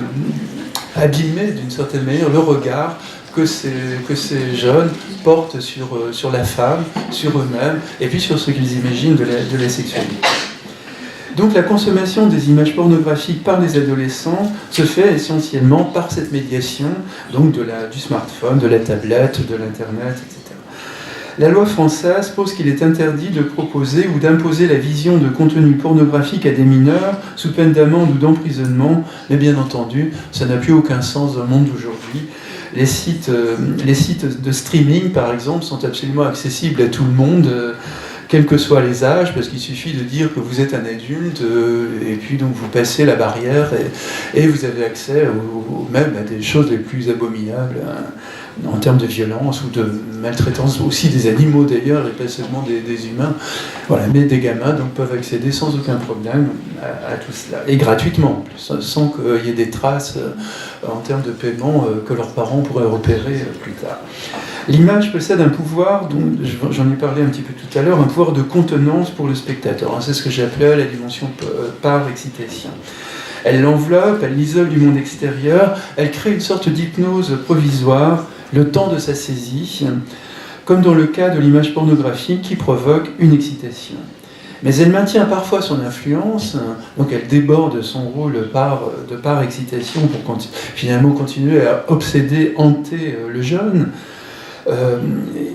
abîmer d'une certaine manière le regard que ces jeunes portent sur la femme, sur eux-mêmes, et puis sur ce qu'ils imaginent de la sexualité. Donc la consommation des images pornographiques par les adolescents se fait essentiellement par cette médiation, donc du smartphone, de la tablette, de l'Internet, etc. La loi française pose qu'il est interdit de proposer ou d'imposer la vision de contenu pornographique à des mineurs sous peine d'amende ou d'emprisonnement, mais bien entendu, ça n'a plus aucun sens dans le monde d'aujourd'hui. Les sites de streaming, par exemple, sont absolument accessibles à tout le monde, quels que soient les âges, parce qu'il suffit de dire que vous êtes un adulte, et puis donc vous passez la barrière, et vous avez accès même à des choses les plus abominables, en termes de violence ou de maltraitance, aussi des animaux d'ailleurs, et pas seulement des humains. Voilà, mais des gamins donc, peuvent accéder sans aucun problème à tout cela, et gratuitement, sans qu'il y ait des traces en termes de paiement que leurs parents pourraient repérer plus tard. L'image possède un pouvoir, dont j'en ai parlé un petit peu tout à l'heure, un pouvoir de contenance pour le spectateur. C'est ce que j'appelais la dimension par excitation. Elle l'enveloppe, elle l'isole du monde extérieur, elle crée une sorte d'hypnose provisoire, le temps de sa saisie, comme dans le cas de l'image pornographique qui provoque une excitation. Mais elle maintient parfois son influence, donc elle déborde son rôle de par excitation pour finalement continuer à obséder, hanter le jeune.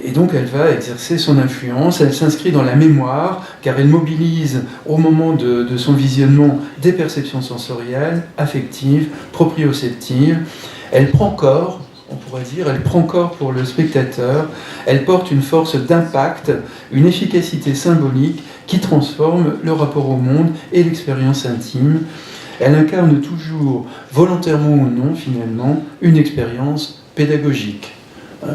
Et donc elle va exercer son influence, elle s'inscrit dans la mémoire, car elle mobilise au moment de son visionnement des perceptions sensorielles, affectives, proprioceptives. Elle prend corps, on pourrait dire, elle prend corps pour le spectateur, elle porte une force d'impact, une efficacité symbolique qui transforme le rapport au monde et l'expérience intime. Elle incarne toujours, volontairement ou non finalement, une expérience pédagogique.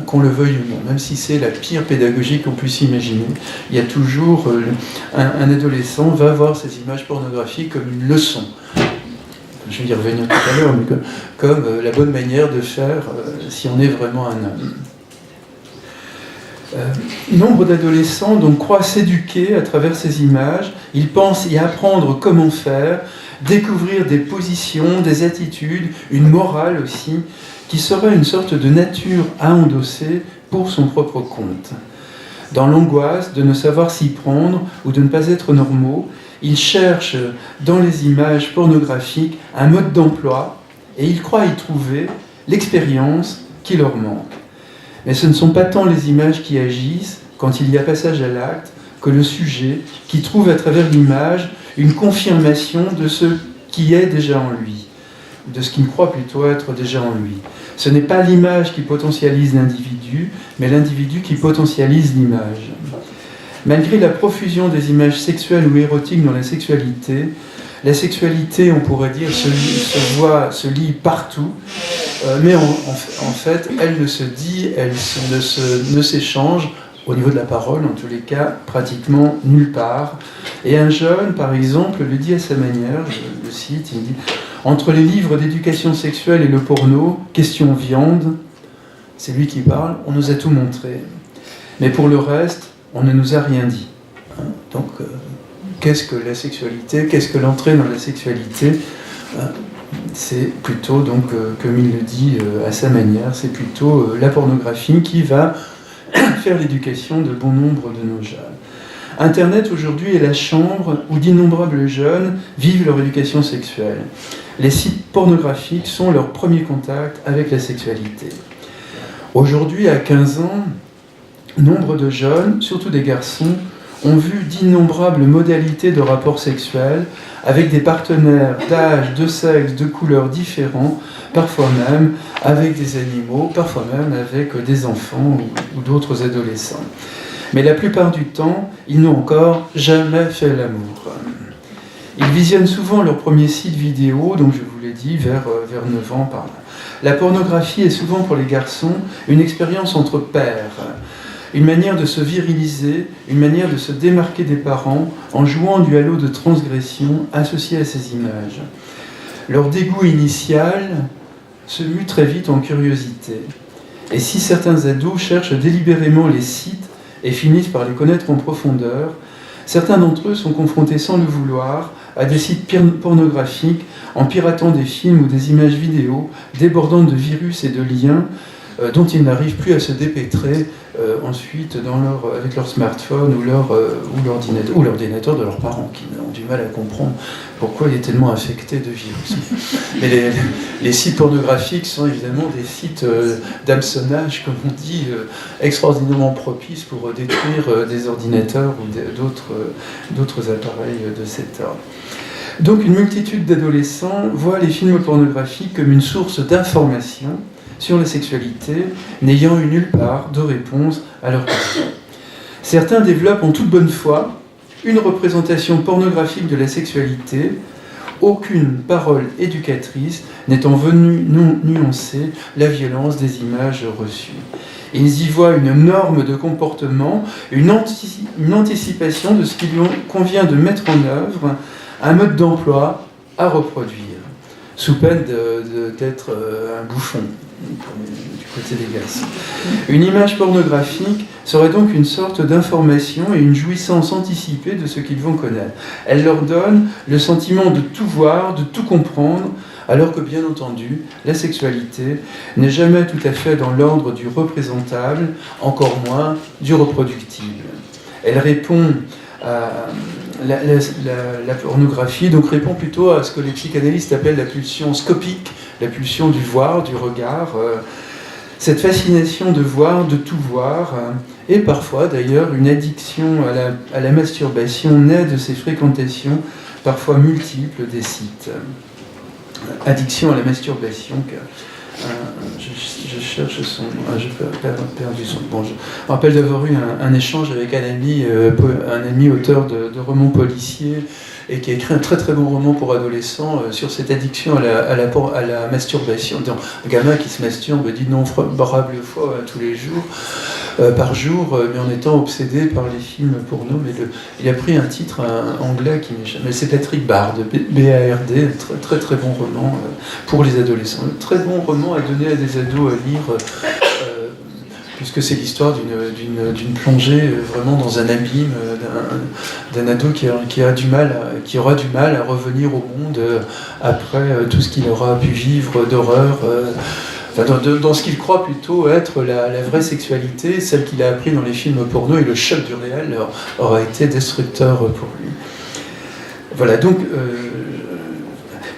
Qu'on le veuille ou non, même si c'est la pire pédagogie qu'on puisse imaginer, il y a toujours un adolescent va voir ces images pornographiques comme une leçon. Je vais y revenir tout à l'heure, mais comme la bonne manière de faire si on est vraiment un homme. Nombre d'adolescents donc croient s'éduquer à travers ces images, ils pensent y apprendre comment faire, découvrir des positions, des attitudes, une morale aussi, qui serait une sorte de nature à endosser pour son propre compte. Dans l'angoisse de ne savoir s'y prendre ou de ne pas être normaux, ils cherchent dans les images pornographiques un mode d'emploi et ils croient y trouver l'expérience qui leur manque. Mais ce ne sont pas tant les images qui agissent quand il y a passage à l'acte que le sujet qui trouve à travers l'image une confirmation de ce qui est déjà en lui, de ce qu'il croit plutôt être déjà en lui. Ce n'est pas l'image qui potentialise l'individu, mais l'individu qui potentialise l'image. Malgré la profusion des images sexuelles ou érotiques dans la sexualité, on pourrait dire, se lit partout, mais en fait, elle ne se dit, elle ne s'échange, au niveau de la parole, en tous les cas, pratiquement nulle part. Et un jeune, par exemple, le dit à sa manière, je le cite, il dit « Entre les livres d'éducation sexuelle et le porno, question viande, c'est lui qui parle, on nous a tout montré. Mais pour le reste, on ne nous a rien dit. » Donc, qu'est-ce que la sexualité ? Qu'est-ce que l'entrée dans la sexualité ? C'est plutôt, donc, comme il le dit à sa manière, c'est plutôt la pornographie qui va faire l'éducation de bon nombre de nos jeunes. Internet aujourd'hui est la chambre où d'innombrables jeunes vivent leur éducation sexuelle. Les sites pornographiques sont leur premier contact avec la sexualité. Aujourd'hui, à 15 ans, nombre de jeunes, surtout des garçons, ont vu d'innombrables modalités de rapports sexuels avec des partenaires d'âge, de sexe, de couleurs différents, parfois même avec des animaux, parfois même avec des enfants ou d'autres adolescents. Mais la plupart du temps, ils n'ont encore jamais fait l'amour. Ils visionnent souvent leur premier site vidéo, donc je vous l'ai dit, vers 9 ans par là. La pornographie est souvent pour les garçons une expérience entre pairs. une manière de se viriliser, une manière de se démarquer des parents en jouant du halo de transgression associé à ces images. Leur dégoût initial se mue très vite en curiosité. Et si certains ados cherchent délibérément les sites et finissent par les connaître en profondeur, certains d'entre eux sont confrontés sans le vouloir à des sites pornographiques en piratant des films ou des images vidéo débordant de virus et de liens dont ils n'arrivent plus à se dépêtrer ensuite avec leur smartphone ou l'ordinateur de leurs parents, qui ont du mal à comprendre pourquoi il est tellement infecté de virus. Mais les sites pornographiques sont évidemment des sites d'hameçonnage, comme on dit, extraordinairement propices pour détruire des ordinateurs ou d'autres appareils de cet ordre. Donc une multitude d'adolescents voient les films pornographiques comme une source d'information sur la sexualité, n'ayant eu nulle part de réponse à leurs questions. Certains développent en toute bonne foi une représentation pornographique de la sexualité, aucune parole éducatrice n'étant venue nuancer la violence des images reçues. Ils y voient une norme de comportement, une anticipation de ce qu'il convient de mettre en œuvre, un mode d'emploi à reproduire, sous peine d'être un bouffon du côté des garçons. Une image pornographique serait donc une sorte d'information et une jouissance anticipée de ce qu'ils vont connaître. Elle leur donne le sentiment de tout voir, de tout comprendre, alors que bien entendu, la sexualité n'est jamais tout à fait dans l'ordre du représentable, encore moins du reproductible. Elle répond à la pornographie, donc répond plutôt à ce que les psychanalystes appellent la pulsion scopique, la pulsion du voir, du regard, cette fascination de voir, de tout voir, et parfois d'ailleurs une addiction à la masturbation naît de ces fréquentations, parfois multiples, des sites. Addiction à la masturbation, je cherche son... j'ai perdu son... Bon, je me rappelle d'avoir eu un échange avec un ami auteur de romans policiers et qui a écrit un très très bon roman pour adolescents sur cette addiction à la masturbation. Donc, un gamin qui se masturbe d'innombrables fois tous les jours, par jour, mais en étant obsédé par les films porno. Mais il a pris un titre anglais qui m'échappe. Mais c'est Patrick Bard, B-A-R-D, un très très très bon roman pour les adolescents. Un très bon roman à donner à des ados à lire, puisque c'est l'histoire d'une plongée vraiment dans un abîme d'un ado qui aura du mal à revenir au monde après tout ce qu'il aura pu vivre d'horreur. Dans ce qu'il croit plutôt être la vraie sexualité, celle qu'il a appris dans les films porno, et le choc du réel aura été destructeur pour lui. Voilà, donc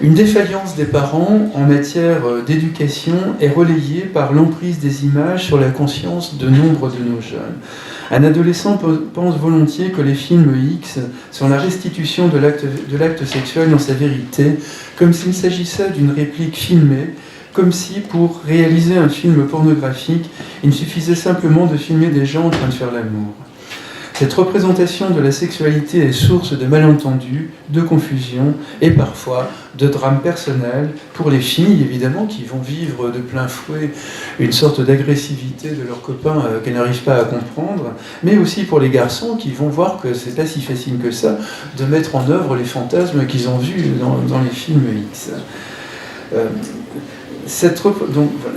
une défaillance des parents en matière d'éducation est relayée par l'emprise des images sur la conscience de nombre de nos jeunes. Un adolescent pense volontiers que les films X sont la restitution de l'acte sexuel dans sa vérité, comme s'il s'agissait d'une réplique filmée, comme si, pour réaliser un film pornographique, il suffisait simplement de filmer des gens en train de faire l'amour. Cette représentation de la sexualité est source de malentendus, de confusion et parfois de drames personnels pour les filles, évidemment, qui vont vivre de plein fouet une sorte d'agressivité de leurs copains qu'elles n'arrivent pas à comprendre, mais aussi pour les garçons qui vont voir que c'est pas si facile que ça de mettre en œuvre les fantasmes qu'ils ont vus dans les films X.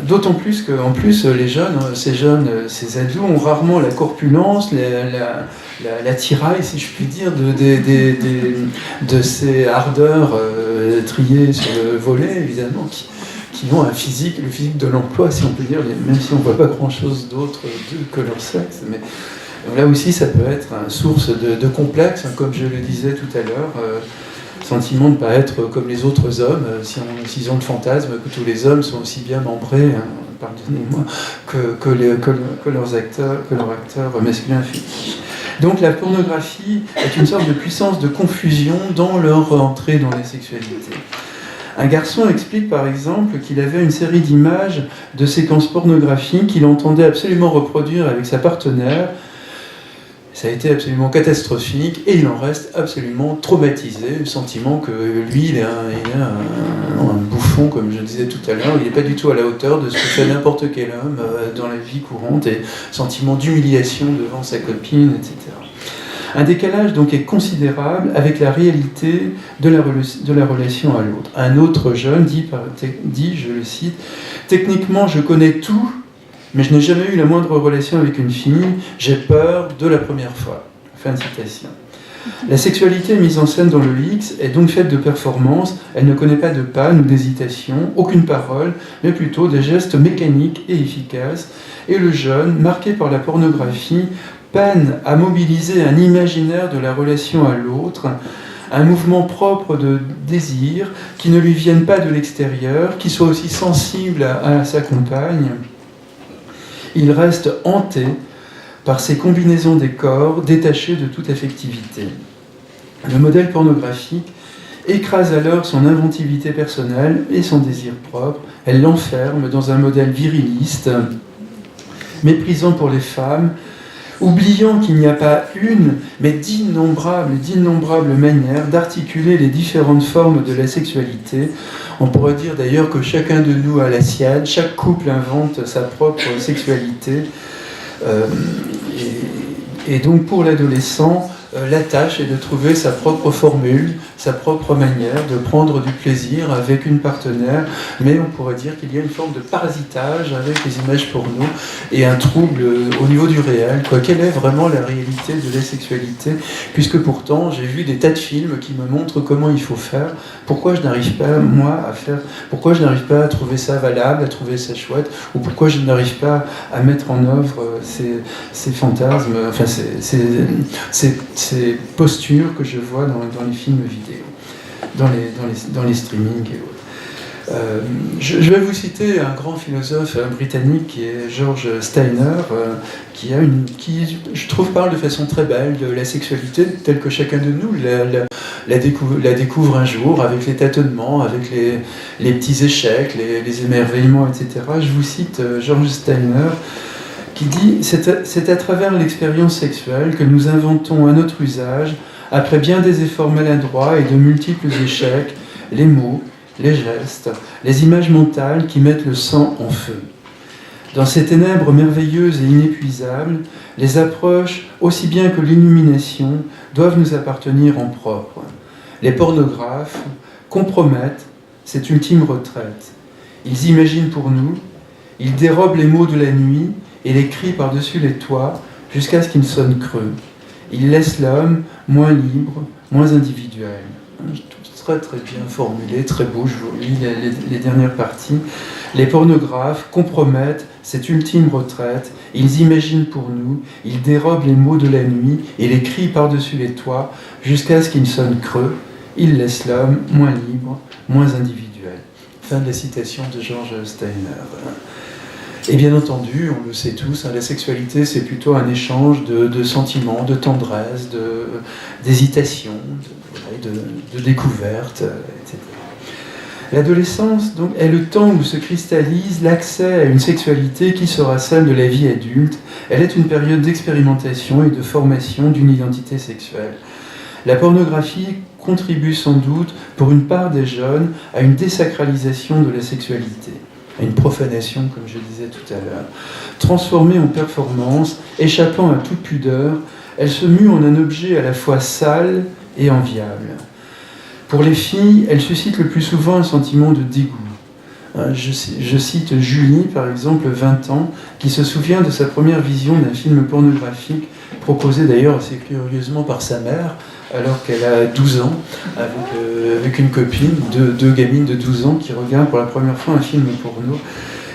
D'autant plus qu'en plus les jeunes, ces ados ont rarement la corpulence, la tiraille, si je puis dire, de ces ardeurs triées sur le volet, évidemment, qui ont le physique de l'emploi, si on peut dire, même si on ne voit pas grand-chose d'autre que leur sexe. Mais là aussi, ça peut être une source de complexe, comme je le disais tout à l'heure. Sentiment de ne pas être comme les autres hommes, s'ils ont le fantasme que tous les hommes sont aussi bien membrés, pardonnez-moi, que leur acteur masculin fétiche. Donc la pornographie est une sorte de puissance de confusion dans leur entrée dans les sexualités. Un garçon explique par exemple qu'il avait une série d'images de séquences pornographiques qu'il entendait absolument reproduire avec sa partenaire. Ça a été absolument catastrophique et il en reste absolument traumatisé, le sentiment que lui, il est un bouffon, comme je disais tout à l'heure, il n'est pas du tout à la hauteur de ce que fait n'importe quel homme dans la vie courante, et sentiment d'humiliation devant sa copine, etc. Un décalage donc est considérable avec la réalité de la relation à l'autre. Un autre jeune dit, je le cite, « Techniquement, je connais tout, mais je n'ai jamais eu la moindre relation avec une fille, j'ai peur de la première fois. » Fin de citation. La sexualité mise en scène dans le X est donc faite de performances, elle ne connaît pas de panne ou d'hésitation, aucune parole, mais plutôt des gestes mécaniques et efficaces, et le jeune, marqué par la pornographie, peine à mobiliser un imaginaire de la relation à l'autre, un mouvement propre de désir qui ne lui vienne pas de l'extérieur, qui soit aussi sensible à sa compagne. Il reste hanté par ces combinaisons des corps détachées de toute affectivité. Le modèle pornographique écrase alors son inventivité personnelle et son désir propre. Elle l'enferme dans un modèle viriliste, méprisant pour les femmes, oubliant qu'il n'y a pas une, mais d'innombrables manières d'articuler les différentes formes de la sexualité. On pourrait dire d'ailleurs que chacun de nous a la sienne, chaque couple invente sa propre sexualité. Et donc pour l'adolescent, la tâche est de trouver sa propre formule, sa propre manière de prendre du plaisir avec une partenaire, mais on pourrait dire qu'il y a une forme de parasitage avec les images porno et un trouble au niveau du réel. Quelle est vraiment la réalité de la sexualité? Puisque pourtant, j'ai vu des tas de films qui me montrent comment il faut faire. Pourquoi je n'arrive pas, moi, à faire... Pourquoi je n'arrive pas à trouver ça valable, à trouver ça chouette, ou pourquoi je n'arrive pas à mettre en œuvre ces fantasmes, enfin ces postures que je vois dans les films vidéo, dans les streamings et autres. Je vais vous citer un grand philosophe britannique qui est George Steiner, qui, je trouve, parle de façon très belle de la sexualité telle que chacun de nous la découvre un jour, avec les tâtonnements, avec les petits échecs, les émerveillements, etc. Je vous cite George Steiner, qui dit « C'est à travers l'expérience sexuelle que nous inventons à notre usage, après bien des efforts maladroits et de multiples échecs, les mots, les gestes, les images mentales qui mettent le sang en feu. Dans ces ténèbres merveilleuses et inépuisables, les approches, aussi bien que l'illumination, doivent nous appartenir en propre. Les pornographes compromettent cette ultime retraite. Ils imaginent pour nous, ils dérobent les mots de la nuit et les crient par-dessus les toits jusqu'à ce qu'ils sonnent creux. Ils laissent l'homme moins libre, moins individuel. » Très très bien formulé, très beau, je vous lis les dernières parties. Les pornographes compromettent cette ultime retraite, ils imaginent pour nous, ils dérobent les mots de la nuit et les crient par-dessus les toits jusqu'à ce qu'ils sonnent creux, ils laissent l'homme moins libre, moins individuel. Fin de la citation de George Steiner. Et bien entendu, on le sait tous, la sexualité c'est plutôt un échange de sentiments, de tendresse, d'hésitation, de découverte, etc. L'adolescence donc, est le temps où se cristallise l'accès à une sexualité qui sera celle de la vie adulte. Elle est une période d'expérimentation et de formation d'une identité sexuelle. La pornographie contribue sans doute, pour une part des jeunes, à une désacralisation de la sexualité, à une profanation, comme je disais tout à l'heure. Transformée en performance, échappant à toute pudeur, elle se mue en un objet à la fois sale et enviable. Pour les filles, elle suscite le plus souvent un sentiment de dégoût. Je cite Julie, par exemple, 20 ans, qui se souvient de sa première vision d'un film pornographique, proposé d'ailleurs assez curieusement par sa mère, alors qu'elle a 12 ans, avec une copine, deux gamines de 12 ans qui regardent pour la première fois un film porno.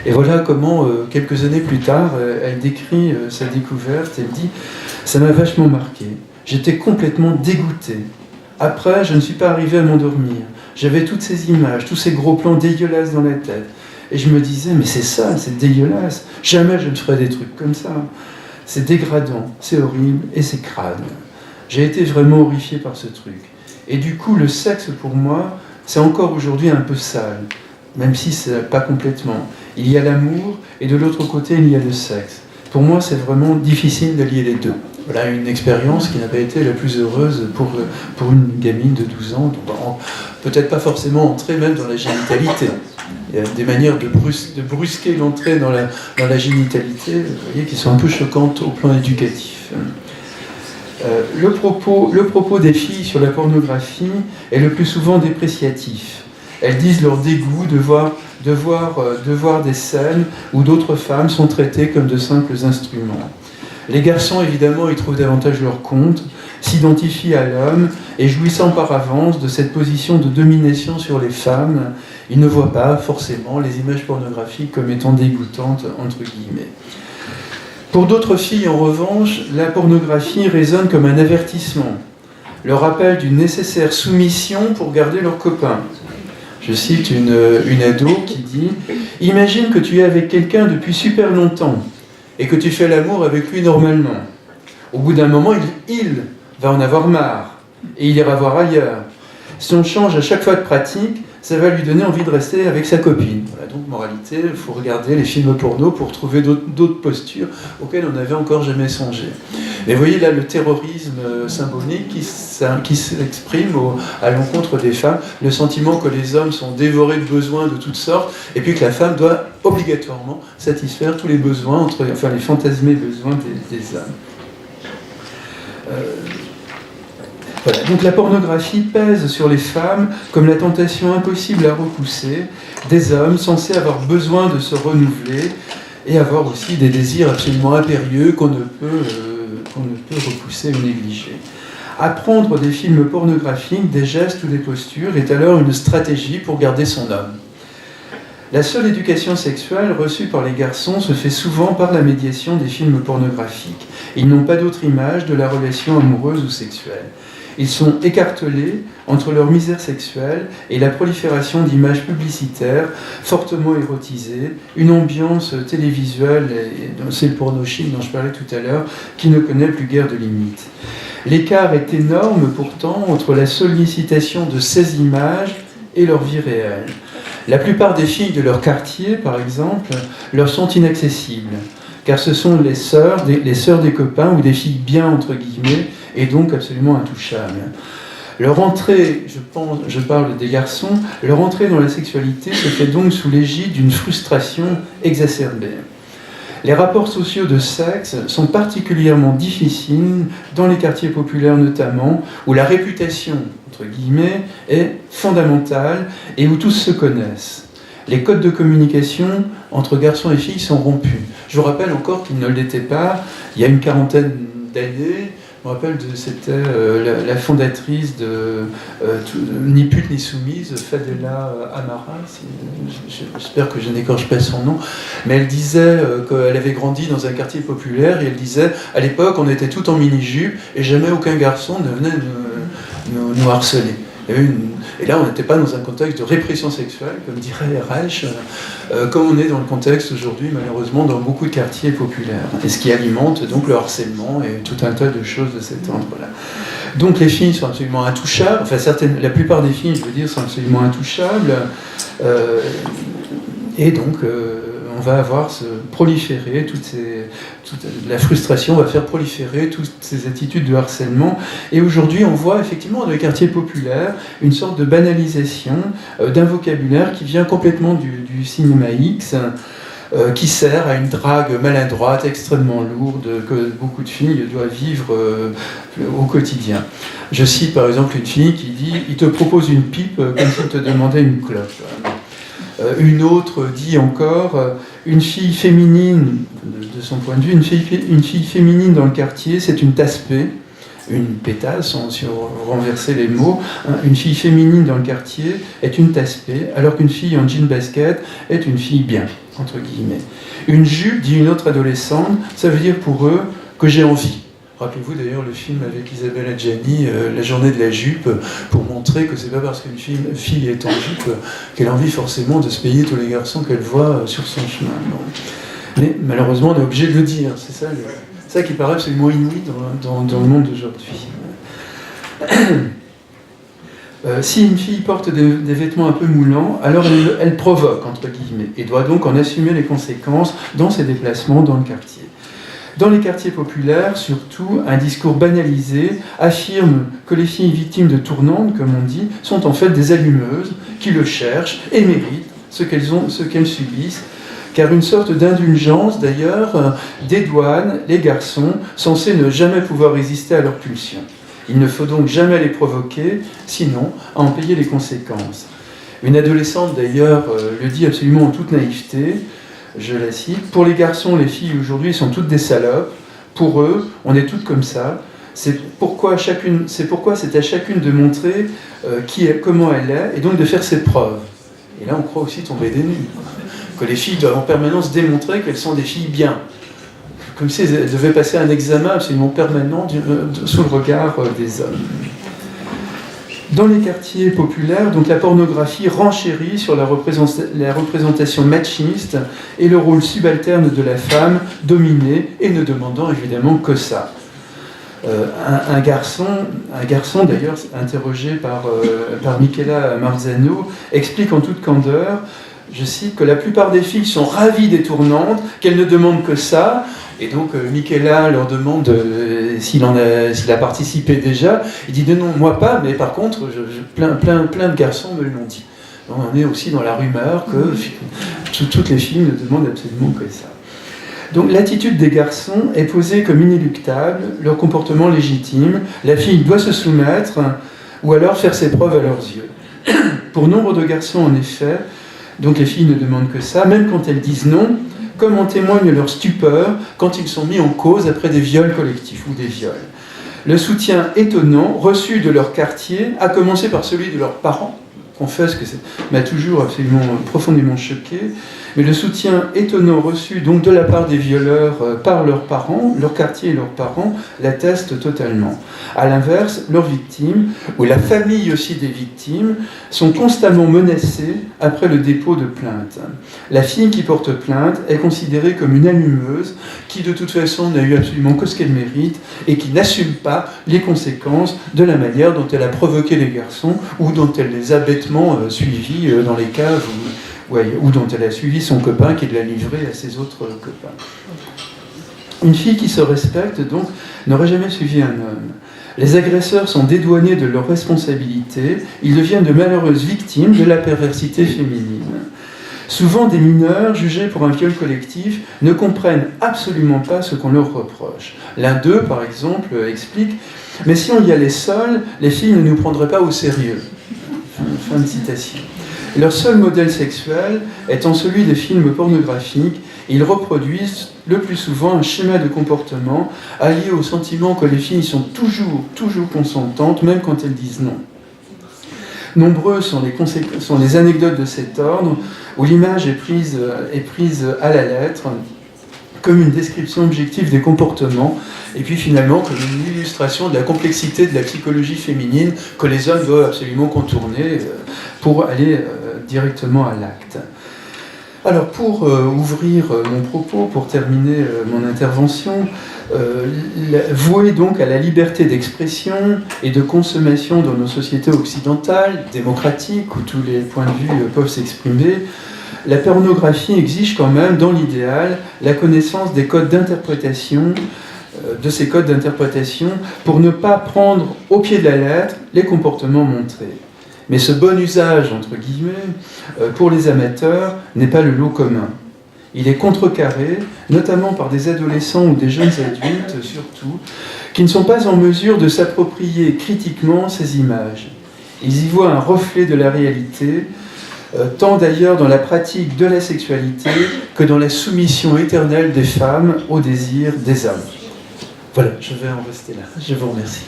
Et voilà comment, quelques années plus tard, elle décrit sa découverte. Elle dit « Ça m'a vachement marqué. J'étais complètement dégoûtée. Après, je ne suis pas arrivée à m'endormir. J'avais toutes ces images, tous ces gros plans dégueulasses dans la tête. Et je me disais, mais c'est ça, c'est dégueulasse. Jamais je ne ferais des trucs comme ça. C'est dégradant, c'est horrible et c'est crade. » J'ai été vraiment horrifié par ce truc. Et du coup, le sexe, pour moi, c'est encore aujourd'hui un peu sale, même si c'est pas complètement. Il y a l'amour, et de l'autre côté, il y a le sexe. Pour moi, c'est vraiment difficile de lier les deux. Voilà une expérience qui n'a pas été la plus heureuse pour une gamine de 12 ans, peut-être pas forcément entrer même dans la génitalité. Il y a des manières de brusquer l'entrée dans la génitalité, vous voyez, qui sont un peu choquantes au plan éducatif. Le propos des filles sur la pornographie est le plus souvent dépréciatif. Elles disent leur dégoût de voir des scènes où d'autres femmes sont traitées comme de simples instruments. Les garçons, évidemment, y trouvent davantage leur compte, s'identifient à l'homme et jouissant par avance de cette position de domination sur les femmes, ils ne voient pas forcément les images pornographiques comme étant dégoûtantes, entre guillemets. Pour d'autres filles, en revanche, la pornographie résonne comme un avertissement, le rappel d'une nécessaire soumission pour garder leurs copains. Je cite une ado qui dit « Imagine que tu es avec quelqu'un depuis super longtemps et que tu fais l'amour avec lui normalement. Au bout d'un moment, il va en avoir marre et il ira voir ailleurs. Si on change à chaque fois de pratique, ça va lui donner envie de rester avec sa copine. » Voilà, donc, moralité, il faut regarder les films porno pour trouver d'autres postures auxquelles on n'avait encore jamais songé. Mais vous voyez là le terrorisme symbolique qui s'exprime à l'encontre des femmes, le sentiment que les hommes sont dévorés de besoins de toutes sortes, et puis que la femme doit obligatoirement satisfaire tous les besoins, les fantasmés besoins des hommes. Voilà. Donc la pornographie pèse sur les femmes comme la tentation impossible à repousser des hommes censés avoir besoin de se renouveler et avoir aussi des désirs absolument impérieux qu'on ne peut repousser ou négliger. Apprendre des films pornographiques, des gestes ou des postures est alors une stratégie pour garder son homme. La seule éducation sexuelle reçue par les garçons se fait souvent par la médiation des films pornographiques. Ils n'ont pas d'autre image de la relation amoureuse ou sexuelle. Ils sont écartelés entre leur misère sexuelle et la prolifération d'images publicitaires fortement érotisées, une ambiance télévisuelle, c'est le porno chic dont je parlais tout à l'heure, qui ne connaît plus guère de limites. L'écart est énorme pourtant entre la sollicitation de ces images et leur vie réelle. La plupart des filles de leur quartier, par exemple, leur sont inaccessibles, car ce sont les sœurs des copains ou des filles bien entre guillemets, et donc absolument intouchables. Leur entrée, je parle des garçons, leur entrée dans la sexualité se fait donc sous l'égide d'une frustration exacerbée. Les rapports sociaux de sexe sont particulièrement difficiles dans les quartiers populaires notamment, où la réputation, entre guillemets, est fondamentale et où tous se connaissent. Les codes de communication entre garçons et filles sont rompus. Je vous rappelle encore qu'ils ne l'étaient pas il y a une quarantaine d'années. Je me rappelle, c'était la fondatrice de Ni pute ni soumise, Fadela Amara, j'espère que je n'écorche pas son nom, mais elle disait qu'elle avait grandi dans un quartier populaire et elle disait, à l'époque, on était tout en mini-jupe et jamais aucun garçon ne venait nous harceler. Et là, on n'était pas dans un contexte de répression sexuelle, comme dirait Reich, comme on est dans le contexte aujourd'hui, malheureusement, dans beaucoup de quartiers populaires. Et ce qui alimente donc le harcèlement et tout un tas de choses de cet ordre-là. Donc les filles sont absolument intouchables, enfin la plupart des filles, je veux dire, sont absolument intouchables. Et donc, on va avoir proliférer la frustration va faire proliférer toutes ces attitudes de harcèlement. Et aujourd'hui, on voit effectivement dans les quartiers populaires une sorte de banalisation d'un vocabulaire qui vient complètement du cinéma X, qui sert à une drague maladroite, extrêmement lourde, que beaucoup de filles doivent vivre au quotidien. Je cite par exemple une fille qui dit « Il te propose une pipe comme s'il te demandait une clope ». Une autre dit encore, une fille féminine, de son point de vue, une fille féminine dans le quartier, c'est une tasse-pée, une pétasse, si on renversait les mots, une fille féminine dans le quartier est une tasse-pée, alors qu'une fille en jean basket est une fille bien, entre guillemets. Une jupe, dit une autre adolescente, ça veut dire pour eux que j'ai envie. Rappelez-vous d'ailleurs le film avec Isabelle Adjani, La journée de la jupe, pour montrer que c'est pas parce qu'une fille est en jupe qu'elle a envie forcément de se payer tous les garçons qu'elle voit sur son chemin. Bon. Mais malheureusement, on est obligé de le dire. C'est ça qui paraît absolument inouï dans le monde d'aujourd'hui. Si une fille porte des vêtements un peu moulants, alors elle provoque, entre guillemets, et doit donc en assumer les conséquences dans ses déplacements dans le quartier. Dans les quartiers populaires, surtout, un discours banalisé affirme que les filles victimes de tournantes, comme on dit, sont en fait des allumeuses qui le cherchent et méritent ce qu'elles subissent, car une sorte d'indulgence, d'ailleurs, dédouane les garçons censés ne jamais pouvoir résister à leurs pulsions. Il ne faut donc jamais les provoquer, sinon à en payer les conséquences. Une adolescente, d'ailleurs, le dit absolument en toute naïveté, je la cite, « Pour les garçons, les filles aujourd'hui sont toutes des salopes. Pour eux, on est toutes comme ça. C'est pourquoi c'est à chacune de montrer comment elle est et donc de faire ses preuves. » Et là, on croit aussi tomber des nues. Que les filles doivent en permanence démontrer qu'elles sont des filles bien. Comme si elles devaient passer un examen absolument permanent sous le regard des hommes. Dans les quartiers populaires, donc la pornographie renchérit sur la représentation machiste et le rôle subalterne de la femme dominée et ne demandant évidemment que ça. Un garçon d'ailleurs, interrogé par Michela Marzano, explique en toute candeur, je cite, que la plupart des filles sont ravies des tournantes, qu'elles ne demandent que ça. Et donc Michela leur demande s'il a participé déjà. Il dit non, moi pas, mais par contre, plein de garçons me l'ont dit. Donc on est aussi dans la rumeur que toutes les filles ne demandent absolument que ça. Donc l'attitude des garçons est posée comme inéluctable, leur comportement légitime. La fille doit se soumettre ou alors faire ses preuves à leurs yeux. Pour nombre de garçons, en effet, donc les filles ne demandent que ça, même quand elles disent non, comme en témoigne leur stupeur quand ils sont mis en cause après des viols collectifs ou des viols. Le soutien étonnant reçu de leur quartier, à commencer par celui de leurs parents, confesse que ça m'a toujours absolument profondément choqué, mais le soutien étonnant reçu donc de la part des violeurs par leurs parents, leur quartier et leurs parents, l'attestent totalement. A l'inverse, leurs victimes, ou la famille aussi des victimes, sont constamment menacées après le dépôt de plainte. La fille qui porte plainte est considérée comme une allumeuse qui de toute façon n'a eu absolument que ce qu'elle mérite et qui n'assume pas les conséquences de la manière dont elle a provoqué les garçons ou dont elle les a bêtement suivis dans les caves ou dont elle a suivi son copain qui l'a livré à ses autres copains. Une fille qui se respecte, donc, n'aurait jamais suivi un homme. Les agresseurs sont dédouanés de leurs responsabilités, ils deviennent de malheureuses victimes de la perversité féminine. Souvent, des mineurs, jugés pour un viol collectif, ne comprennent absolument pas ce qu'on leur reproche. L'un d'eux, par exemple, explique « Mais si on y allait seul, les filles ne nous prendraient pas au sérieux. » Fin de citation. Leur seul modèle sexuel étant celui des films pornographiques, ils reproduisent le plus souvent un schéma de comportement allié au sentiment que les filles sont toujours consentantes, même quand elles disent non. Nombreuses sont les anecdotes de cet ordre, où l'image est prise à la lettre, comme une description objective des comportements, et puis finalement comme une illustration de la complexité de la psychologie féminine que les hommes doivent absolument contourner pour aller directement à l'acte. Alors pour ouvrir mon propos, pour terminer mon intervention, vouée donc à la liberté d'expression et de consommation dans nos sociétés occidentales, démocratiques, où tous les points de vue peuvent s'exprimer, la pornographie exige quand même, dans l'idéal, la connaissance des codes d'interprétation, de ces codes d'interprétation, pour ne pas prendre au pied de la lettre les comportements montrés. Mais ce bon usage, entre guillemets, pour les amateurs, n'est pas le lot commun. Il est contrecarré, notamment par des adolescents ou des jeunes adultes, surtout, qui ne sont pas en mesure de s'approprier critiquement ces images. Ils y voient un reflet de la réalité, tant d'ailleurs dans la pratique de la sexualité que dans la soumission éternelle des femmes au désir des hommes. Voilà, je vais en rester là. Je vous remercie.